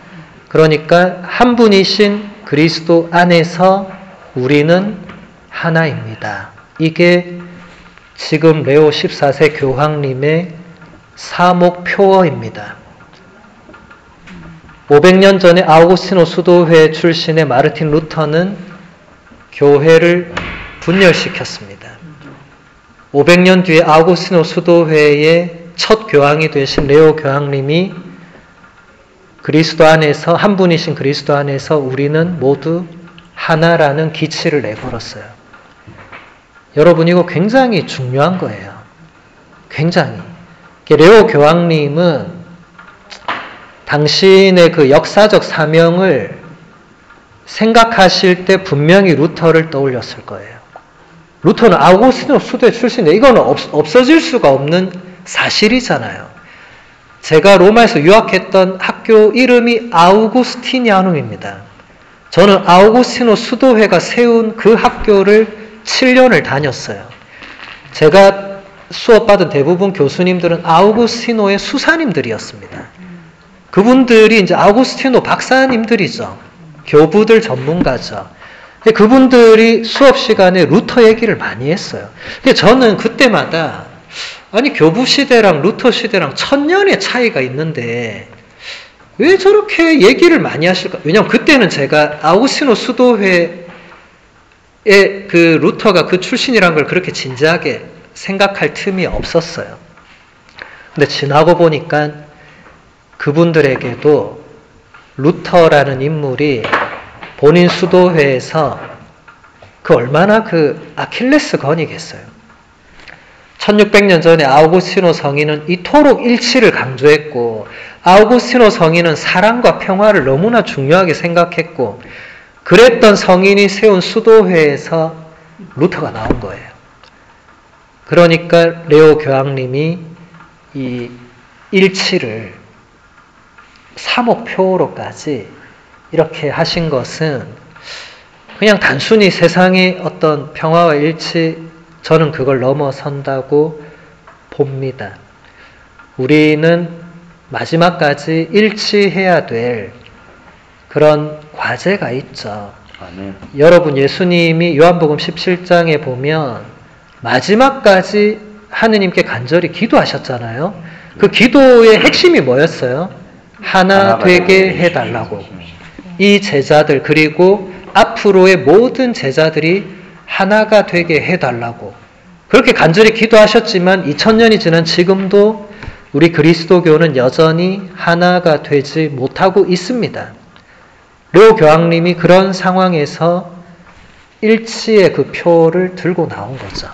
그러니까 한 분이신 그리스도 안에서 우리는 하나입니다. 이게 지금 레오 14세 교황님의 사목표어입니다. 500년 전에 아우구스티노 수도회 출신의 마르틴 루터는 교회를 분열시켰습니다. 500년 뒤에 아우구스티노 수도회의 첫 교황이 되신 레오 교황님이 그리스도 안에서, 한 분이신 그리스도 안에서 우리는 모두 하나라는 기치를 내걸었어요. 여러분, 이거 굉장히 중요한 거예요. 굉장히. 레오 교황님은 당신의 그 역사적 사명을 생각하실 때 분명히 루터를 떠올렸을 거예요. 루터는 아우구스티노 수도회 출신인데 이거는 없어질 수가 없는 사실이잖아요. 제가 로마에서 유학했던 학교 이름이 아우구스티니아눔입니다. 저는 아우구스티노 수도회가 세운 그 학교를 7년을 다녔어요. 제가 수업받은 대부분 교수님들은 아우구스티노의 수사님들이었습니다. 그분들이 이제 아우구스티노 박사님들이죠. 교부들 전문가죠. 그분들이 수업 시간에 루터 얘기를 많이 했어요. 근데 저는 그때마다 아니 교부 시대랑 루터 시대랑 1000년의 차이가 있는데 왜 저렇게 얘기를 많이 하실까? 왜냐하면 그때는 제가 아우구스티노 수도회의 그 루터가 그 출신이란 걸 그렇게 진지하게 생각할 틈이 없었어요. 근데 지나고 보니까 그분들에게도 루터라는 인물이 본인 수도회에서 그 얼마나 그 아킬레스 건이겠어요. 1600년 전에 아우구스티노 성인은 이토록 일치를 강조했고 아우구스티노 성인은 사랑과 평화를 너무나 중요하게 생각했고 그랬던 성인이 세운 수도회에서 루터가 나온 거예요. 그러니까 레오 교황님이 이 일치를 사목표로까지 이렇게 하신 것은 그냥 단순히 세상의 어떤 평화와 일치, 저는 그걸 넘어선다고 봅니다. 우리는 마지막까지 일치해야 될 그런 과제가 있죠. 여러분, 예수님이 요한복음 17장에 보면 마지막까지 하느님께 간절히 기도하셨잖아요. 그 기도의 핵심이 뭐였어요? 하나 되게 해달라고. 이 제자들 그리고 앞으로의 모든 제자들이 하나가 되게 해달라고 그렇게 간절히 기도하셨지만 2000년이 지난 지금도 우리 그리스도교는 여전히 하나가 되지 못하고 있습니다. 레오 교황님이 그런 상황에서 일치의 그 표를 들고 나온 거죠.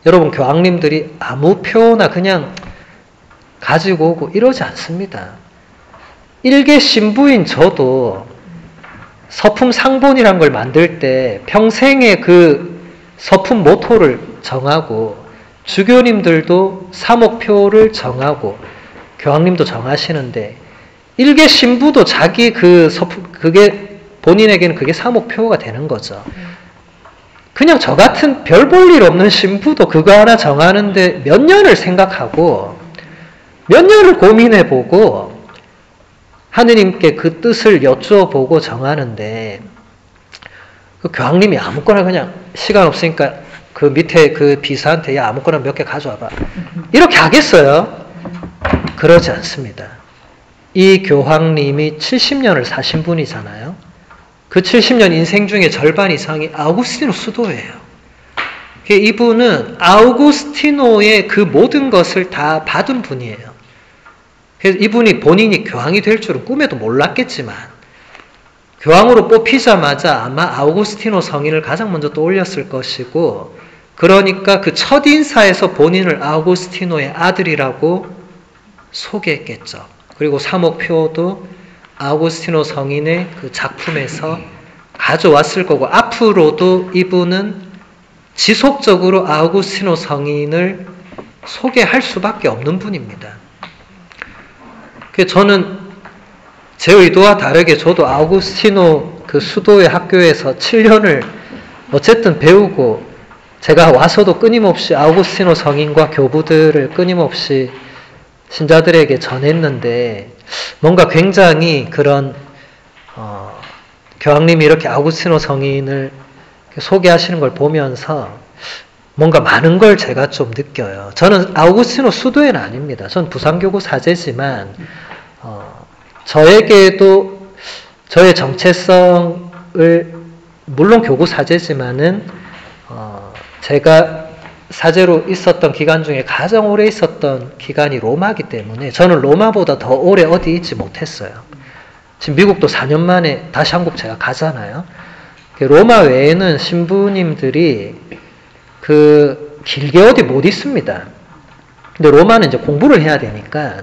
여러분, 교황님들이 아무 표나 그냥 가지고 오고 이러지 않습니다. 일개 신부인 저도 서품 상본이란 걸 만들 때 평생의 그 서품 모토를 정하고 주교님들도 사목표를 정하고 교황님도 정하시는데 일개 신부도 자기 그 서품, 그게 본인에게는 그게 사목표가 되는 거죠. 그냥 저 같은 별 볼 일 없는 신부도 그거 하나 정하는데 몇 년을 생각하고 몇 년을 고민해보고 하느님께 그 뜻을 여쭈어보고 정하는데 그 교황님이 아무거나 그냥 시간 없으니까 그 밑에 그 비서한테 야 아무거나 몇 개 가져와봐 이렇게 하겠어요? 그러지 않습니다. 이 교황님이 70년을 사신 분이잖아요. 그 70년 인생 중에 절반 이상이 아우구스티노 수도예요. 이분은 아우구스티노의 그 모든 것을 다 받은 분이에요. 그래서 이분이 본인이 교황이 될 줄은 꿈에도 몰랐겠지만 교황으로 뽑히자마자 아마 아우구스티노 성인을 가장 먼저 떠올렸을 것이고 그러니까 그 첫 인사에서 본인을 아우구스티노의 아들이라고 소개했겠죠. 그리고 사목표도 아우구스티노 성인의 그 작품에서 가져왔을 거고 앞으로도 이분은 지속적으로 아우구스티노 성인을 소개할 수밖에 없는 분입니다. 저는 제 의도와 다르게 저도 아우구스티노 그 수도의 학교에서 7년을 어쨌든 배우고 제가 와서도 끊임없이 아우구스티노 성인과 교부들을 끊임없이 신자들에게 전했는데 뭔가 굉장히 그런 교황님이 이렇게 아우구스티노 성인을 소개하시는 걸 보면서 뭔가 많은 걸 제가 좀 느껴요. 저는 아우구스티노 수도에는 아닙니다. 저는 부산교구 사제지만 저에게도 저의 정체성을 물론 교구 사제지만은 제가 사제로 있었던 기간 중에 가장 오래 있었던 기간이 로마이기 때문에 저는 로마보다 더 오래 어디 있지 못했어요. 지금 미국도 4년 만에 다시 한국 제가 가잖아요. 로마 외에는 신부님들이 길게 어디 못 있습니다. 근데 로마는 이제 공부를 해야 되니까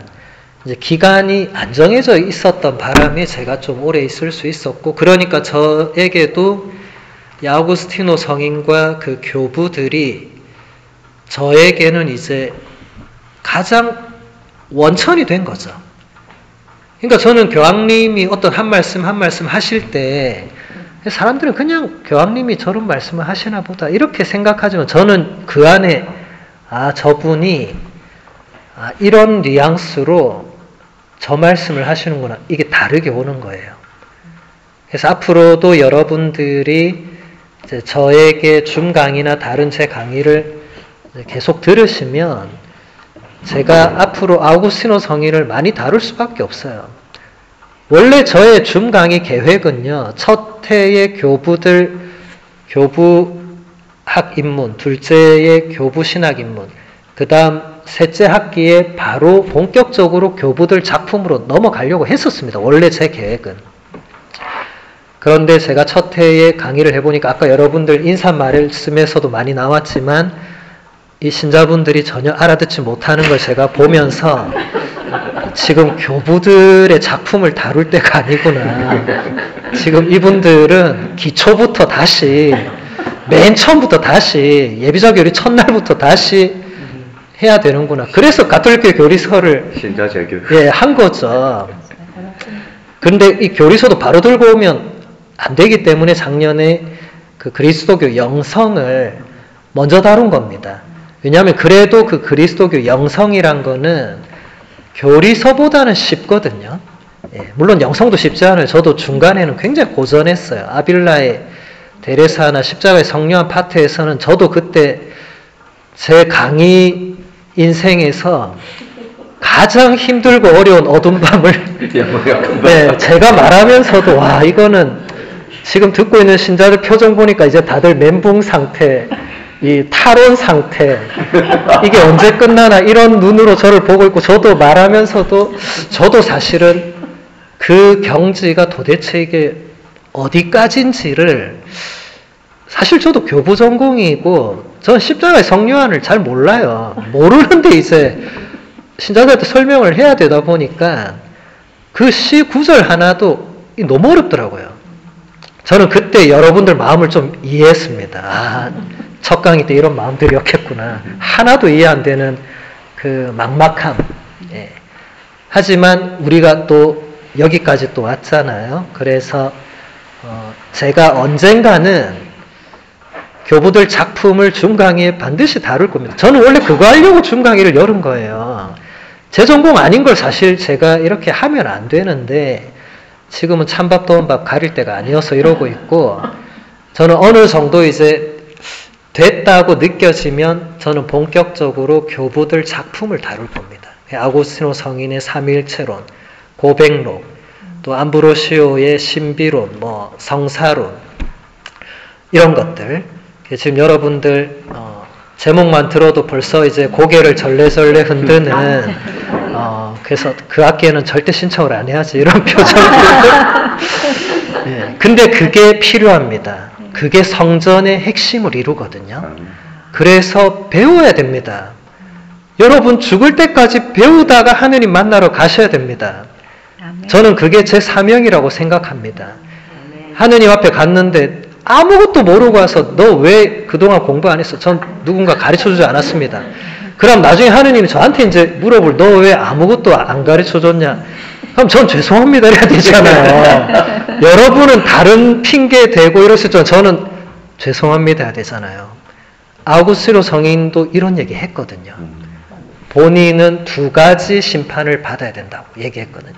이제 기간이 안 정해져 있었던 바람에 제가 좀 오래 있을 수 있었고, 그러니까 저에게도 아우구스티노 성인과 그 교부들이 저에게는 이제 가장 원천이 된 거죠. 그러니까 저는 교황님이 어떤 한 말씀 한 말씀 하실 때 사람들은 그냥 교황님이 저런 말씀을 하시나 보다 이렇게 생각하지만 저는 그 안에 저분이 이런 뉘앙스로 저 말씀을 하시는구나, 이게 다르게 오는 거예요. 그래서 앞으로도 여러분들이 이제 저에게 줌 강의나 다른 제 강의를 계속 들으시면 제가 앞으로 아우구스티노 성인을 많이 다룰 수밖에 없어요. 원래 저의 줌 강의 계획은요, 첫 해의 교부들 교부학 입문, 둘째의 교부 신학 입문, 그 다음 셋째 학기에 바로 본격적으로 교부들 작품으로 넘어가려고 했었습니다. 원래 제 계획은. 그런데 제가 첫 해에 강의를 해보니까 아까 여러분들 인사 말씀에서도 많이 나왔지만 이 신자분들이 전혀 알아듣지 못하는 걸 제가 보면서 지금 교부들의 작품을 다룰 때가 아니구나. 지금 이분들은 기초부터 다시, 맨 처음부터 다시, 예비자 교리 첫날부터 다시 해야 되는구나. 그래서 가톨릭교회 교리서를 한 거죠. 그런데 이 교리서도 바로 들고 오면 안 되기 때문에 작년에 그 그리스도교 영성을 먼저 다룬 겁니다. 왜냐하면 그래도 그 그리스도교 영성이란 거는 교리서보다는 쉽거든요. 물론 영성도 쉽지 않아요. 저도 중간에는 굉장히 고전했어요. 아빌라의 데레사나 십자가의 성령한 파트에서는 저도 그때 제 강의 인생에서 가장 힘들고 어려운 어두운 밤을 제가 말하면서도 이거는 지금 듣고 있는 신자들 표정 보니까 이제 다들 멘붕 상태, 이 탈원 상태, 이게 언제 끝나나 이런 눈으로 저를 보고 있고, 저도 말하면서도 저도 사실은 그 경지가 도대체 이게 어디까지인지를, 사실 저도 교부 전공이고 저는 십자가의 성요한을 잘 몰라요. 모르는데 이제 신자들한테 설명을 해야 되다 보니까 그 시 구절 하나도 너무 어렵더라고요. 저는 그때 여러분들 마음을 좀 이해했습니다. 첫 강의 때 이런 마음들이었겠구나. 하나도 이해 안 되는 그 막막함. 하지만 우리가 또 여기까지 또 왔잖아요. 그래서 제가 언젠가는 교부들 작품을 줌 강의에 반드시 다룰 겁니다. 저는 원래 그거 하려고 줌 강의를 열은 거예요. 제 전공 아닌 걸 사실 제가 이렇게 하면 안 되는데 지금은 찬밥 더운 밥 가릴 때가 아니어서 이러고 있고, 저는 어느 정도 이제 됐다고 느껴지면 저는 본격적으로 교부들 작품을 다룰 겁니다. 아우구스티노 성인의 삼위일체론, 고백록, 또 암브로시오의 신비론, 성사론, 이런 것들. 지금 여러분들 제목만 들어도 벌써 이제 고개를 절레절레 흔드는 그래서 그 학기에는 절대 신청을 안 해야지 이런 표정들. 근데 그게 필요합니다. 그게 성전의 핵심을 이루거든요. 그래서 배워야 됩니다. 여러분 죽을 때까지 배우다가 하느님 만나러 가셔야 됩니다. 저는 그게 제 사명이라고 생각합니다. 하느님 앞에 갔는데 아무것도 모르고 와서 너 왜 그동안 공부 안 했어? 전 누군가 가르쳐주지 않았습니다. 그럼 나중에 하느님이 저한테 이제 물어볼, 너 왜 아무것도 안 가르쳐줬냐? 그럼 전 죄송합니다 이래야 되잖아요. 여러분은 다른 핑계 대고 이러실 줄 저는 죄송합니다 해야 되잖아요. 아우구스티노 성인도 이런 얘기 했거든요. 본인은 두 가지 심판을 받아야 된다고 얘기했거든요.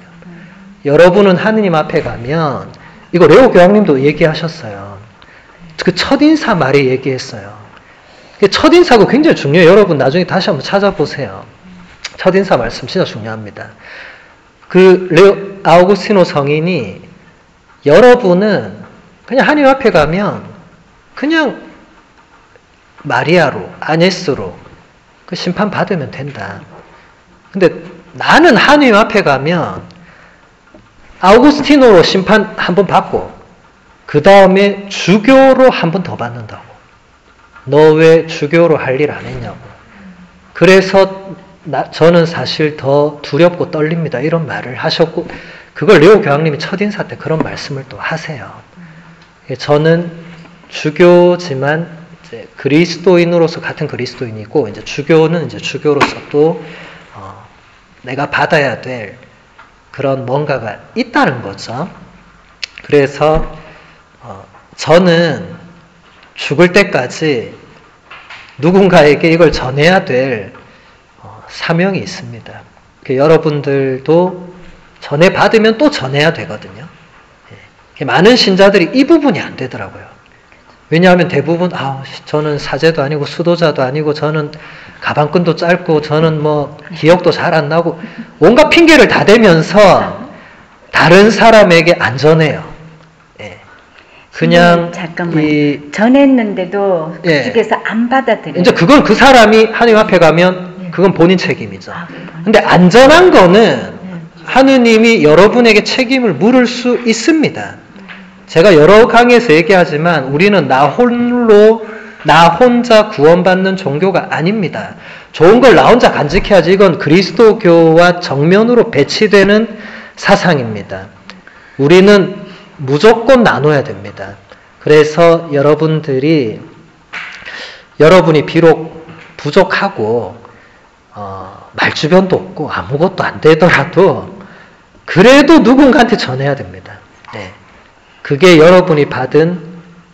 여러분은 하느님 앞에 가면 이거 레오 교황님도 얘기하셨어요. 그 첫인사 말에 얘기했어요. 첫인사가 굉장히 중요해요. 여러분 나중에 다시 한번 찾아보세요. 첫인사 말씀 진짜 중요합니다. 그 레오 아우구스티노 성인이 여러분은 그냥 하느님 앞에 가면 그냥 마리아로 아네스로 그 심판 받으면 된다. 근데 나는 하느님 앞에 가면 아우구스티노로 심판 한 번 받고 그 다음에 주교로 한 번 더 받는다고. 너 왜 주교로 할 일 안 했냐고. 그래서 저는 사실 더 두렵고 떨립니다. 이런 말을 하셨고 그걸 레오 교황님이 첫인사 때 그런 말씀을 또 하세요. 저는 주교지만 이제 그리스도인으로서 같은 그리스도인이고 이제 주교는 이제 주교로서 또 내가 받아야 될 그런 뭔가가 있다는 거죠. 그래서 저는 죽을 때까지 누군가에게 이걸 전해야 될 사명이 있습니다. 여러분들도 전해받으면 또 전해야 되거든요. 많은 신자들이 이 부분이 안 되더라고요. 왜냐하면 대부분 저는 사제도 아니고 수도자도 아니고 저는 가방끈도 짧고 저는 뭐 기억도 잘 안 나고 온갖 핑계를 다 대면서 다른 사람에게 안 전해요. 그냥 잠깐만 전했는데도 그쪽에서 안 받아들여요. 이제 그건 그 사람이 하느님 앞에 가면 그건 본인 책임이죠. 근데 안전한 거는 하느님이 여러분에게 책임을 물을 수 있습니다. 제가 여러 강의에서 얘기하지만 우리는 나 혼자 구원받는 종교가 아닙니다. 좋은 걸 나 혼자 간직해야지. 이건 그리스도교와 정면으로 배치되는 사상입니다. 우리는 무조건 나눠야 됩니다. 그래서 여러분이 비록 부족하고 말주변도 없고 아무것도 안 되더라도 그래도 누군가한테 전해야 됩니다. 그게 여러분이 받은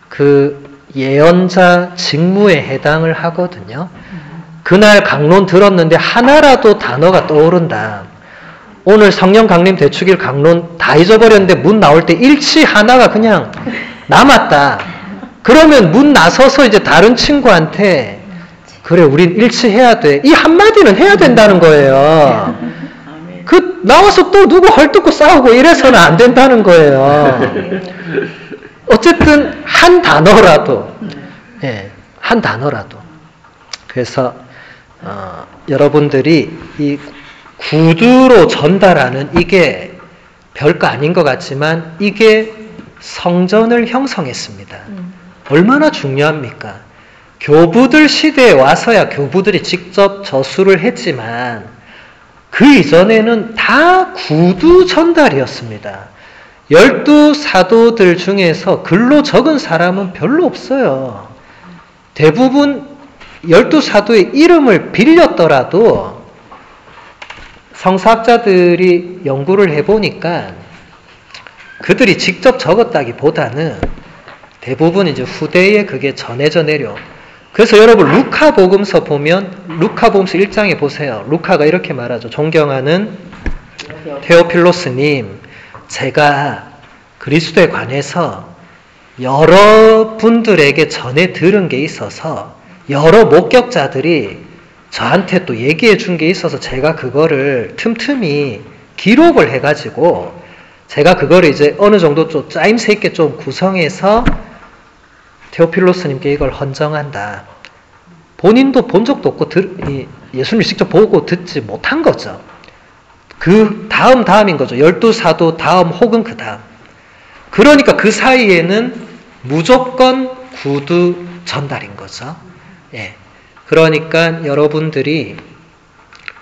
그 예언자 직무에 해당을 하거든요. 그날 강론 들었는데 하나라도 단어가 떠오른다. 오늘 성령 강림 대축일 강론 다 잊어버렸는데 문 나올 때 일치 하나가 그냥 남았다. 그러면 문 나서서 이제 다른 친구한테 그래 우린 일치해야 돼. 이 한마디는 해야 된다는 거예요. 나와서 또 누구 헐뜯고 싸우고 이래서는 안 된다는 거예요. 어쨌든 한 단어라도 한 단어라도. 그래서 여러분들이 이 구두로 전달하는 이게 별거 아닌 것 같지만 이게 성전을 형성했습니다. 얼마나 중요합니까? 교부들 시대에 와서야 교부들이 직접 저수를 했지만 그 이전에는 다 구두 전달이었습니다. 12사도들 중에서 글로 적은 사람은 별로 없어요. 대부분 12사도의 이름을 빌렸더라도 성사학자들이 연구를 해보니까 그들이 직접 적었다기보다는 대부분 이제 후대에 그게 전해져 내려. 그래서 여러분 루카복음서 보면 루카복음서 1장에 보세요. 루카가 이렇게 말하죠. 존경하는 테오필로스님, 제가 그리스도에 관해서 여러분들에게 전해 들은 게 있어서 여러 목격자들이 저한테 또 얘기해 준 게 있어서 제가 그거를 틈틈이 기록을 해가지고 제가 그거를 이제 어느 정도 좀 짜임새 있게 좀 구성해서 테오필로스님께 이걸 헌정한다. 본인도 본 적도 없고 예수님을 직접 보고 듣지 못한 거죠. 그 다음인 거죠. 12사도 다음 혹은 그 다음. 그러니까 그 사이에는 무조건 구두 전달인 거죠. 그러니까 여러분들이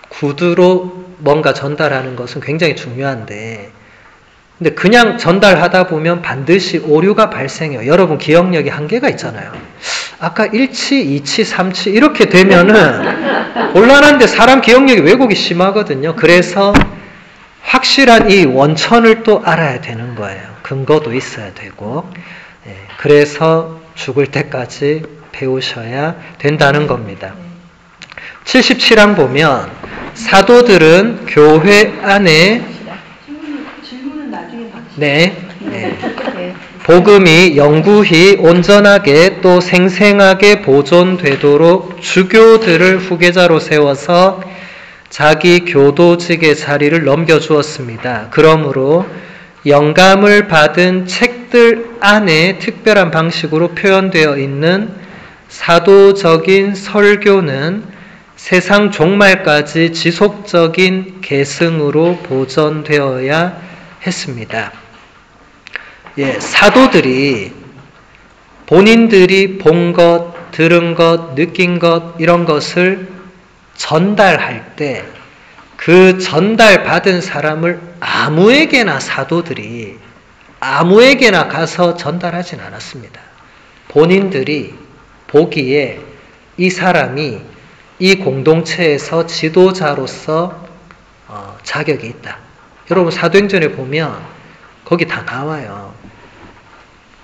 구두로 뭔가 전달하는 것은 굉장히 중요한데 근데 그냥 전달하다 보면 반드시 오류가 발생해요. 여러분 기억력이 한계가 있잖아요. 아까 1치, 2치, 3치 이렇게 되면은 곤란한데 사람 기억력이 왜곡이 심하거든요. 그래서 확실한 이 원천을 또 알아야 되는 거예요. 근거도 있어야 되고. 그래서 죽을 때까지 배우셔야 된다는 겁니다. 77항 보면 사도들은 교회 안에 질문은 나중에 받으시죠. 네. 복음이 영구히 온전하게 또 생생하게 보존되도록 주교들을 후계자로 세워서 자기 교도직의 자리를 넘겨주었습니다. 그러므로 영감을 받은 책들 안에 특별한 방식으로 표현되어 있는 사도적인 설교는 세상 종말까지 지속적인 계승으로 보존되어야 했습니다. 사도들이 본인들이 본 것, 들은 것, 느낀 것 이런 것을 전달할 때 그 전달받은 사람을 아무에게나 사도들이 아무에게나 가서 전달하진 않았습니다. 본인들이 보기에 이 사람이 이 공동체에서 지도자로서 자격이 있다. 여러분 사도행전에 보면 거기 다 나와요.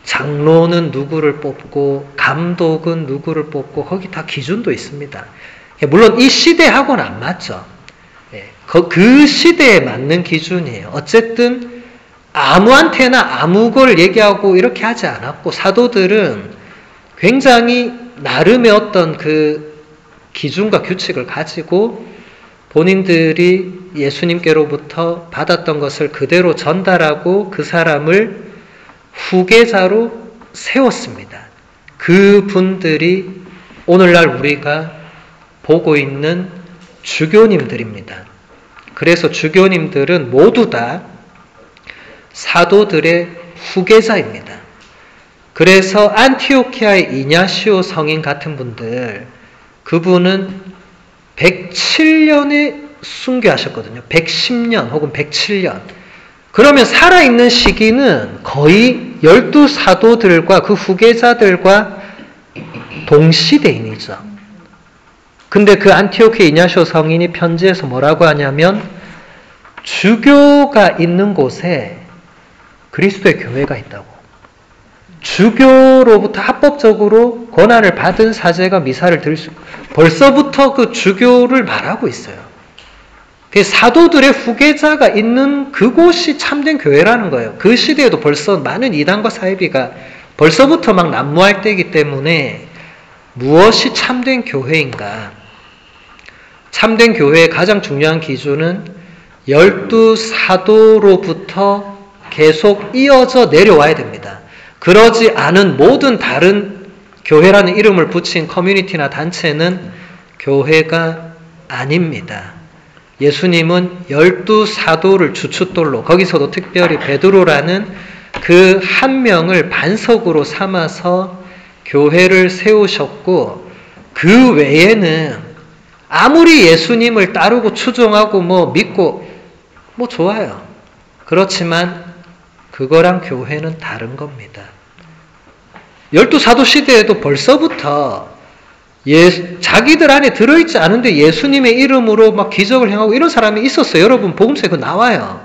장로는 누구를 뽑고 감독은 누구를 뽑고 거기 다 기준도 있습니다. 물론 이 시대하고는 안 맞죠. 그 시대에 맞는 기준이에요. 어쨌든 아무한테나 아무 걸 얘기하고 이렇게 하지 않았고 사도들은 굉장히 나름의 어떤 그 기준과 규칙을 가지고 본인들이 예수님께로부터 받았던 것을 그대로 전달하고 그 사람을 후계자로 세웠습니다. 그 분들이 오늘날 우리가 보고 있는 주교님들입니다. 그래서 주교님들은 모두 다 사도들의 후계자입니다. 그래서 안티오키아의 이냐시오 성인 같은 분들, 그분은 107년에 순교하셨거든요. 110년 혹은 107년. 그러면 살아있는 시기는 거의 12사도들과 그 후계자들과 동시대인이죠. 근데 그 안티오키아 이냐시오 성인이 편지에서 뭐라고 하냐면 주교가 있는 곳에 그리스도의 교회가 있다고. 주교로부터 합법적으로 권한을 받은 사제가 미사를 드릴 수, 벌써부터 그 주교를 말하고 있어요. 사도들의 후계자가 있는 그곳이 참된 교회라는 거예요. 그 시대에도 벌써 많은 이단과 사이비가 벌써부터 막 난무할 때이기 때문에 무엇이 참된 교회인가? 참된 교회의 가장 중요한 기준은 12사도로부터 계속 이어져 내려와야 됩니다. 그러지 않은 모든 다른 교회라는 이름을 붙인 커뮤니티나 단체는 교회가 아닙니다. 예수님은 12사도를 주춧돌로, 거기서도 특별히 베드로라는 그 한 명을 반석으로 삼아서 교회를 세우셨고, 그 외에는 아무리 예수님을 따르고 추종하고 믿고 좋아요. 그렇지만 그거랑 교회는 다른 겁니다. 12사도 시대에도 벌써부터 자기들 안에 들어있지 않은데 예수님의 이름으로 막 기적을 행하고 이런 사람이 있었어요. 여러분 복음서에 그거 나와요.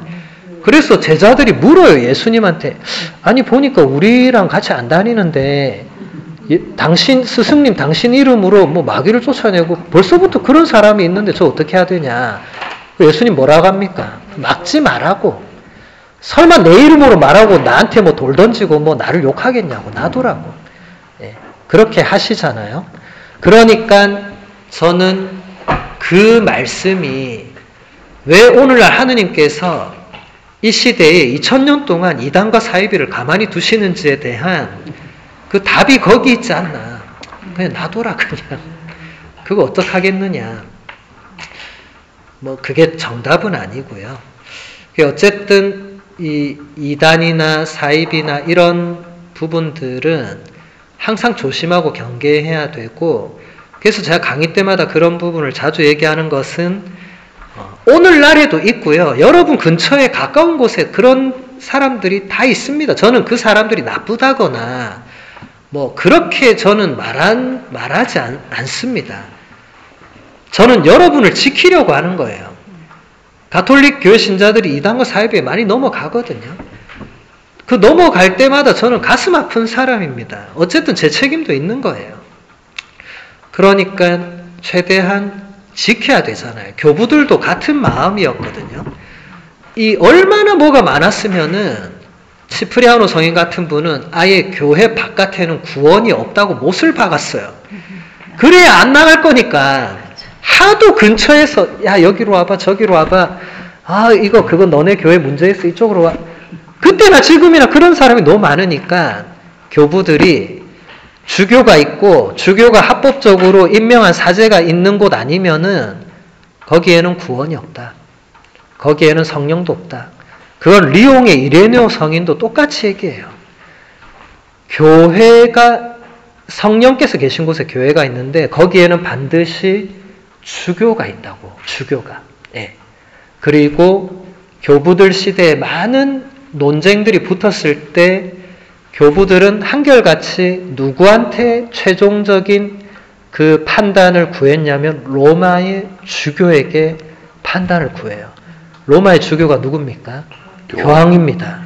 그래서 제자들이 물어요. 예수님한테. 아니 보니까 우리랑 같이 안 다니는데 당신 스승님 당신 이름으로 마귀를 쫓아내고 벌써부터 그런 사람이 있는데 저 어떻게 해야 되냐. 예수님 뭐라고 합니까? 막지 말라고. 설마 내 이름으로 말하고 나한테 돌 던지고 나를 욕하겠냐고. 놔두라고. 그렇게 하시잖아요. 그러니까 저는 그 말씀이 왜 오늘날 하느님께서 이 시대에 2000년 동안 이단과 사이비를 가만히 두시는지에 대한 그 답이 거기 있지 않나. 그냥 놔둬라 그냥. 그거 어떡하겠느냐. 그게 정답은 아니고요. 어쨌든 이 이단이나 사이비나 이런 부분들은 항상 조심하고 경계해야 되고, 그래서 제가 강의 때마다 그런 부분을 자주 얘기하는 것은 오늘날에도 있고요. 여러분 근처에 가까운 곳에 그런 사람들이 다 있습니다. 저는 그 사람들이 나쁘다거나 그렇게 저는 말하지 않습니다. 저는 여러분을 지키려고 하는 거예요. 가톨릭 교회 신자들이 이단과 사이비에 많이 넘어가거든요. 그 넘어갈 때마다 저는 가슴 아픈 사람입니다. 어쨌든 제 책임도 있는 거예요. 그러니까 최대한 지켜야 되잖아요. 교부들도 같은 마음이었거든요. 이 얼마나 뭐가 많았으면은 시프리아노 성인 같은 분은 아예 교회 바깥에는 구원이 없다고 못을 박았어요. 그래야 안 나갈 거니까 하도 근처에서 야 여기로 와봐 저기로 와봐 아 이거 그거 너네 교회 문제 있어 이쪽으로 와 그때나 지금이나 그런 사람이 너무 많으니까 교부들이 주교가 있고 주교가 합법적으로 임명한 사제가 있는 곳 아니면은 거기에는 구원이 없다. 거기에는 성령도 없다. 그건 리옹의 이레네오 성인도 똑같이 얘기해요. 교회가 성령께서 계신 곳에 교회가 있는데 거기에는 반드시 주교가 있다고. 주교가. 예. 그리고 교부들 시대에 많은 논쟁들이 붙었을 때 교부들은 한결같이 누구한테 최종적인 그 판단을 구했냐면 로마의 주교에게 판단을 구해요. 로마의 주교가 누굽니까? 교황입니다.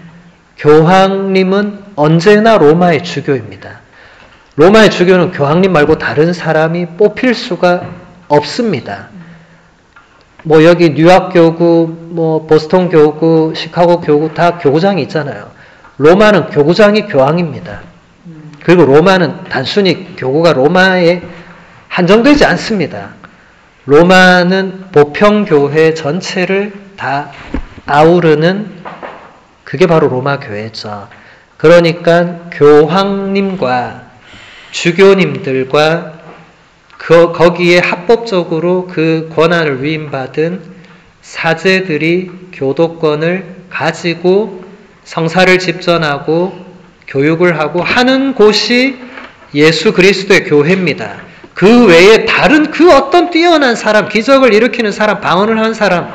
교황님은 언제나 로마의 주교입니다. 로마의 주교는 교황님 말고 다른 사람이 뽑힐 수가 없습니다. 뭐 여기 뉴욕 교구, 뭐 보스턴 교구, 시카고 교구 다 교구장이 있잖아요. 로마는 교구장이 교황입니다. 그리고 로마는 단순히 교구가 로마에 한정되지 않습니다. 로마는 보평교회 전체를 다 아우르는 그게 바로 로마 교회죠. 그러니까 교황님과 주교님들과 거기에 합법적으로 그 권한을 위임받은 사제들이 교도권을 가지고 성사를 집전하고 교육을 하고 하는 곳이 예수 그리스도의 교회입니다. 그 외에 다른 그 어떤 뛰어난 사람, 기적을 일으키는 사람, 방언을 하는 사람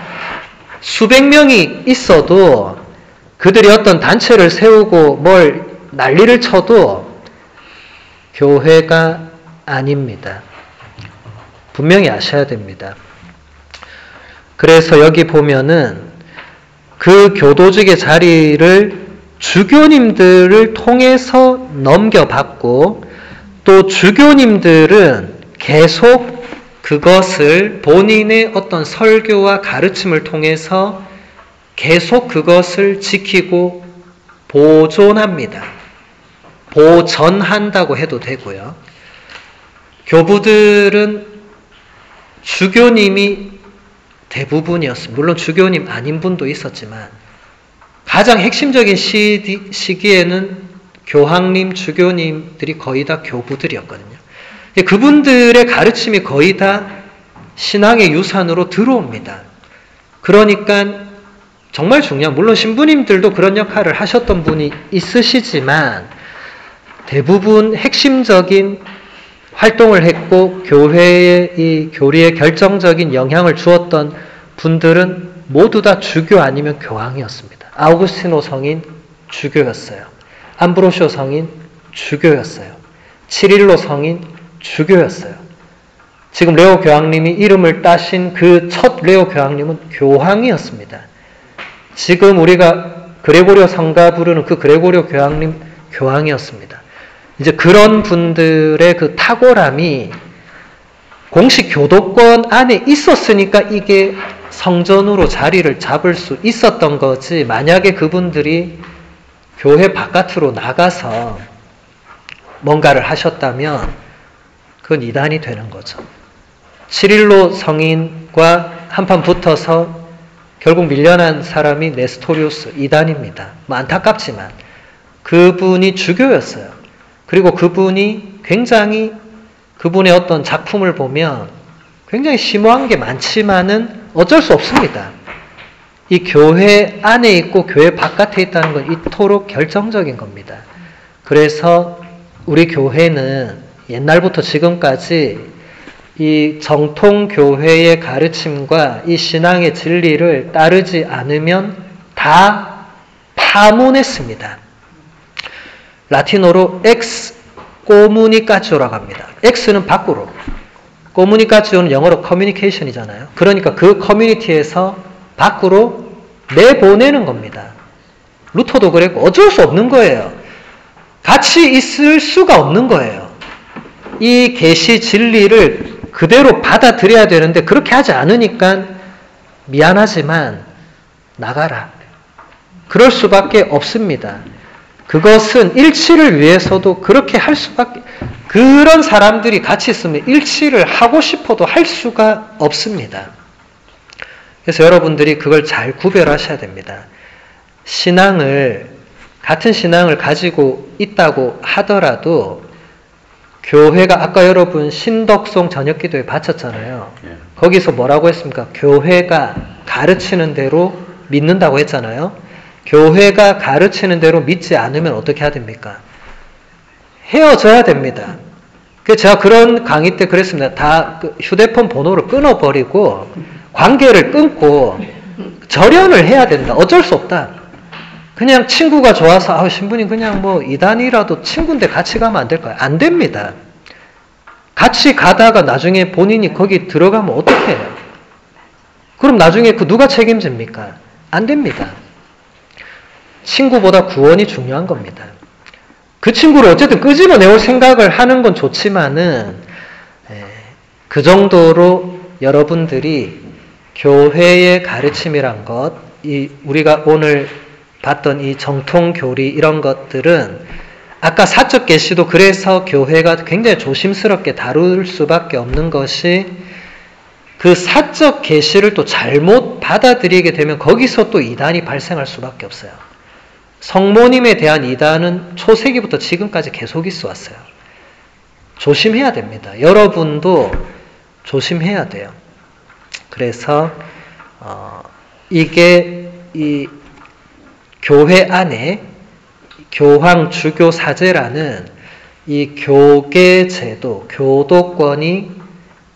수백 명이 있어도 그들이 어떤 단체를 세우고 뭘 난리를 쳐도 교회가 아닙니다. 분명히 아셔야 됩니다. 그래서 여기 보면은 그 교도직의 자리를 주교님들을 통해서 넘겨받고 또 주교님들은 계속 그것을 본인의 어떤 설교와 가르침을 통해서 계속 그것을 지키고 보존합니다. 보전한다고 해도 되고요. 교부들은 주교님이 대부분이었습니다. 물론 주교님 아닌 분도 있었지만 가장 핵심적인 시기에는 교황님, 주교님들이 거의 다 교부들이었거든요. 그분들의 가르침이 거의 다 신앙의 유산으로 들어옵니다. 그러니까 정말 중요한, 물론 신부님들도 그런 역할을 하셨던 분이 있으시지만 대부분 핵심적인 활동을 했고 교회의 이 교리에 결정적인 영향을 주었던 분들은 모두 다 주교 아니면 교황이었습니다. 아우구스티노 성인 주교였어요. 암브로시오 성인 주교였어요. 치릴로 성인 주교였어요. 지금 레오 교황님이 이름을 따신 그 첫 레오 교황님은 교황이었습니다. 지금 우리가 그레고리오 성가 부르는 그 그레고리오 교황님 교황이었습니다. 이제 그런 분들의 그 탁월함이 공식 교도권 안에 있었으니까 이게 성전으로 자리를 잡을 수 있었던 거지, 만약에 그분들이 교회 바깥으로 나가서 뭔가를 하셨다면 그건 이단이 되는 거죠. 시릴로 성인과 한판 붙어서 결국 밀려난 사람이 네스토리우스 이단입니다. 뭐 안타깝지만 그분이 주교였어요. 그리고 그분이 굉장히 그분의 어떤 작품을 보면 굉장히 심오한 게 많지만은 어쩔 수 없습니다. 이 교회 안에 있고 교회 바깥에 있다는 건 이토록 결정적인 겁니다. 그래서 우리 교회는 옛날부터 지금까지 이 정통 교회의 가르침과 이 신앙의 진리를 따르지 않으면 다 파문했습니다. 라틴어로 ex communicatio라고 합니다. x는 밖으로, communicatio는 영어로 communication이잖아요. 그러니까 그 커뮤니티에서 밖으로 내보내는 겁니다. 루터도 그랬고 어쩔 수 없는 거예요. 같이 있을 수가 없는 거예요. 이 계시 진리를 그대로 받아들여야 되는데 그렇게 하지 않으니까 미안하지만 나가라. 그럴 수밖에 없습니다. 그것은 일치를 위해서도 그렇게 할 수밖에, 그런 사람들이 같이 있으면 일치를 하고 싶어도 할 수가 없습니다. 그래서 여러분들이 그걸 잘 구별하셔야 됩니다. 같은 신앙을 가지고 있다고 하더라도 교회가 아까 여러분 신덕송 저녁기도에 바쳤잖아요. 거기서 뭐라고 했습니까? 교회가 가르치는 대로 믿는다고 했잖아요. 교회가 가르치는 대로 믿지 않으면 어떻게 해야 됩니까? 헤어져야 됩니다. 제가 그런 강의 때 그랬습니다. 다 휴대폰 번호를 끊어버리고 관계를 끊고 절연을 해야 된다. 어쩔 수 없다. 그냥 친구가 좋아서 신부님 그냥 뭐 이단이라도 친구인데 같이 가면 안 될까요? 안 됩니다. 같이 가다가 나중에 본인이 거기 들어가면 어떻게 해요? 그럼 나중에 그 누가 책임집니까? 안 됩니다. 친구보다 구원이 중요한 겁니다. 그 친구를 어쨌든 끄집어내올 생각을 하는 건 좋지만은 그 정도로 여러분들이 교회의 가르침이란 것, 우리가 오늘 봤던 이 정통교리 이런 것들은 아까 사적 계시도 그래서 교회가 굉장히 조심스럽게 다룰 수밖에 없는 것이 그 사적 계시를 또 잘못 받아들이게 되면 거기서 또 이단이 발생할 수밖에 없어요. 성모님에 대한 이단은 초세기부터 지금까지 계속 있어 왔어요. 조심해야 됩니다. 여러분도 조심해야 돼요. 그래서 이게 이 교회 안에 교황 주교 사제라는 이 교계 제도, 교도권이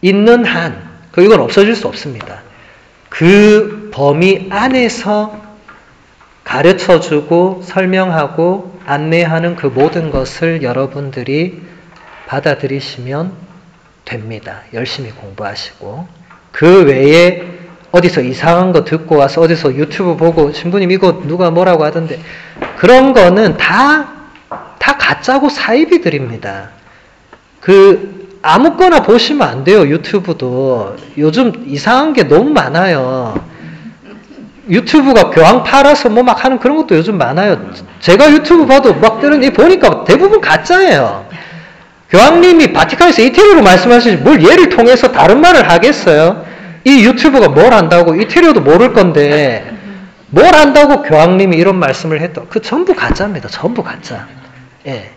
있는 한, 이건 없어질 수 없습니다. 그 범위 안에서 가르쳐주고 설명하고 안내하는 그 모든 것을 여러분들이 받아들이시면 됩니다. 열심히 공부하시고. 그 외에 어디서 이상한 거 듣고 와서 어디서 유튜브 보고 신부님 이거 누가 뭐라고 하던데 그런 거는 다 가짜고 사이비들입니다. 아무거나 보시면 안 돼요. 유튜브도. 요즘 이상한 게 너무 많아요. 유튜브가 교황 팔아서 뭐 막 하는 그런 것도 요즘 많아요. 제가 유튜브 봐도 막 보니까 대부분 가짜예요. 교황님이 바티칸에서 이태리로 말씀하시지 뭘 얘를 통해서 다른 말을 하겠어요? 이 유튜브가 뭘 한다고 이태리어도 모를 건데 뭘 한다고 교황님이 이런 말씀을 했다. 그 전부 가짜입니다. 전부 가짜. 예.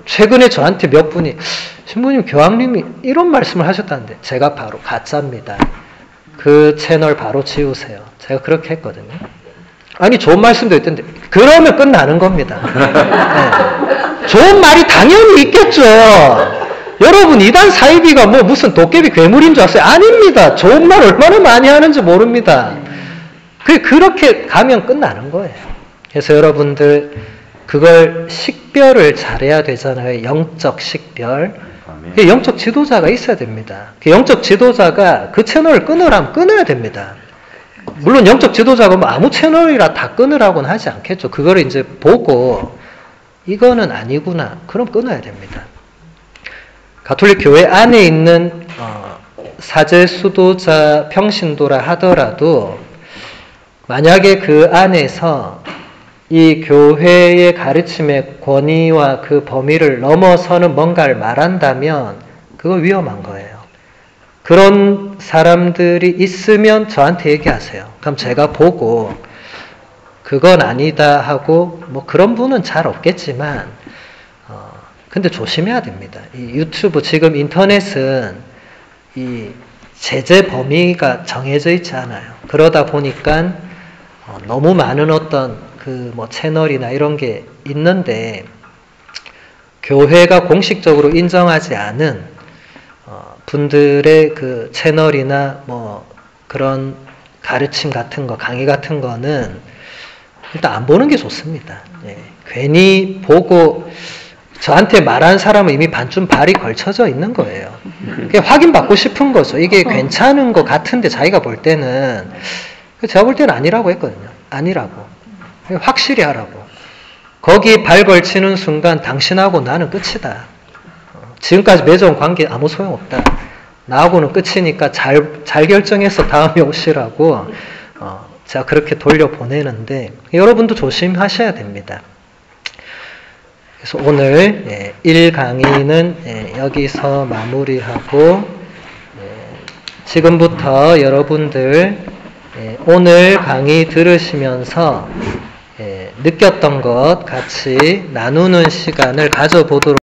최근에 저한테 몇 분이 신부님 교황님이 이런 말씀을 하셨다는데 제가 바로 가짜입니다. 그 채널 바로 지우세요. 제가 그렇게 했거든요. 아니 좋은 말씀도 있던데 그러면 끝나는 겁니다. 네. 좋은 말이 당연히 있겠죠. 여러분 이단 사이비가 뭐 무슨 도깨비 괴물인 줄 아세요? 아닙니다. 좋은 말 얼마나 많이 하는지 모릅니다. 그렇게 가면 끝나는 거예요. 그래서 여러분들 그걸 식별을 잘해야 되잖아요. 영적 식별. 영적 지도자가 있어야 됩니다. 영적 지도자가 그 채널을 끊으라면 끊어야 됩니다. 물론 영적 지도자가 뭐 아무 채널이라 다 끊으라고는 하지 않겠죠. 그거를 이제 보고 이거는 아니구나. 그럼 끊어야 됩니다. 가톨릭 교회 안에 있는 사제 수도자 평신도라 하더라도 만약에 그 안에서 이 교회의 가르침의 권위와 그 범위를 넘어서는 뭔가를 말한다면 그거 위험한 거예요. 그런 사람들이 있으면 저한테 얘기하세요. 그럼 제가 보고 그건 아니다 하고 뭐 그런 분은 잘 없겠지만 근데 조심해야 됩니다. 이 유튜브 지금 인터넷은 이 제재 범위가 정해져 있지 않아요. 그러다 보니까 너무 많은 어떤 뭐 채널이나 이런 게 있는데 교회가 공식적으로 인정하지 않은 분들의 그 채널이나 뭐 그런 가르침 같은 거, 강의 같은 거는 일단 안 보는 게 좋습니다. 예. 괜히 보고 저한테 말한 사람은 이미 반쯤 발이 걸쳐져 있는 거예요. 확인받고 싶은 거죠. 이게 괜찮은 것 같은데 자기가 볼 때는, 제가 볼 때는 아니라고 했거든요. 아니라고. 확실히 하라고. 거기 발 걸치는 순간 당신하고 나는 끝이다. 지금까지 맺어온 관계 아무 소용없다. 나하고는 끝이니까 잘 결정해서 다음에 오시라고 제가 그렇게 돌려보내는데 여러분도 조심하셔야 됩니다. 그래서 오늘 1강의는 여기서 마무리하고 지금부터 여러분들 오늘 강의 들으시면서 느꼈던 것 같이 나누는 시간을 가져보도록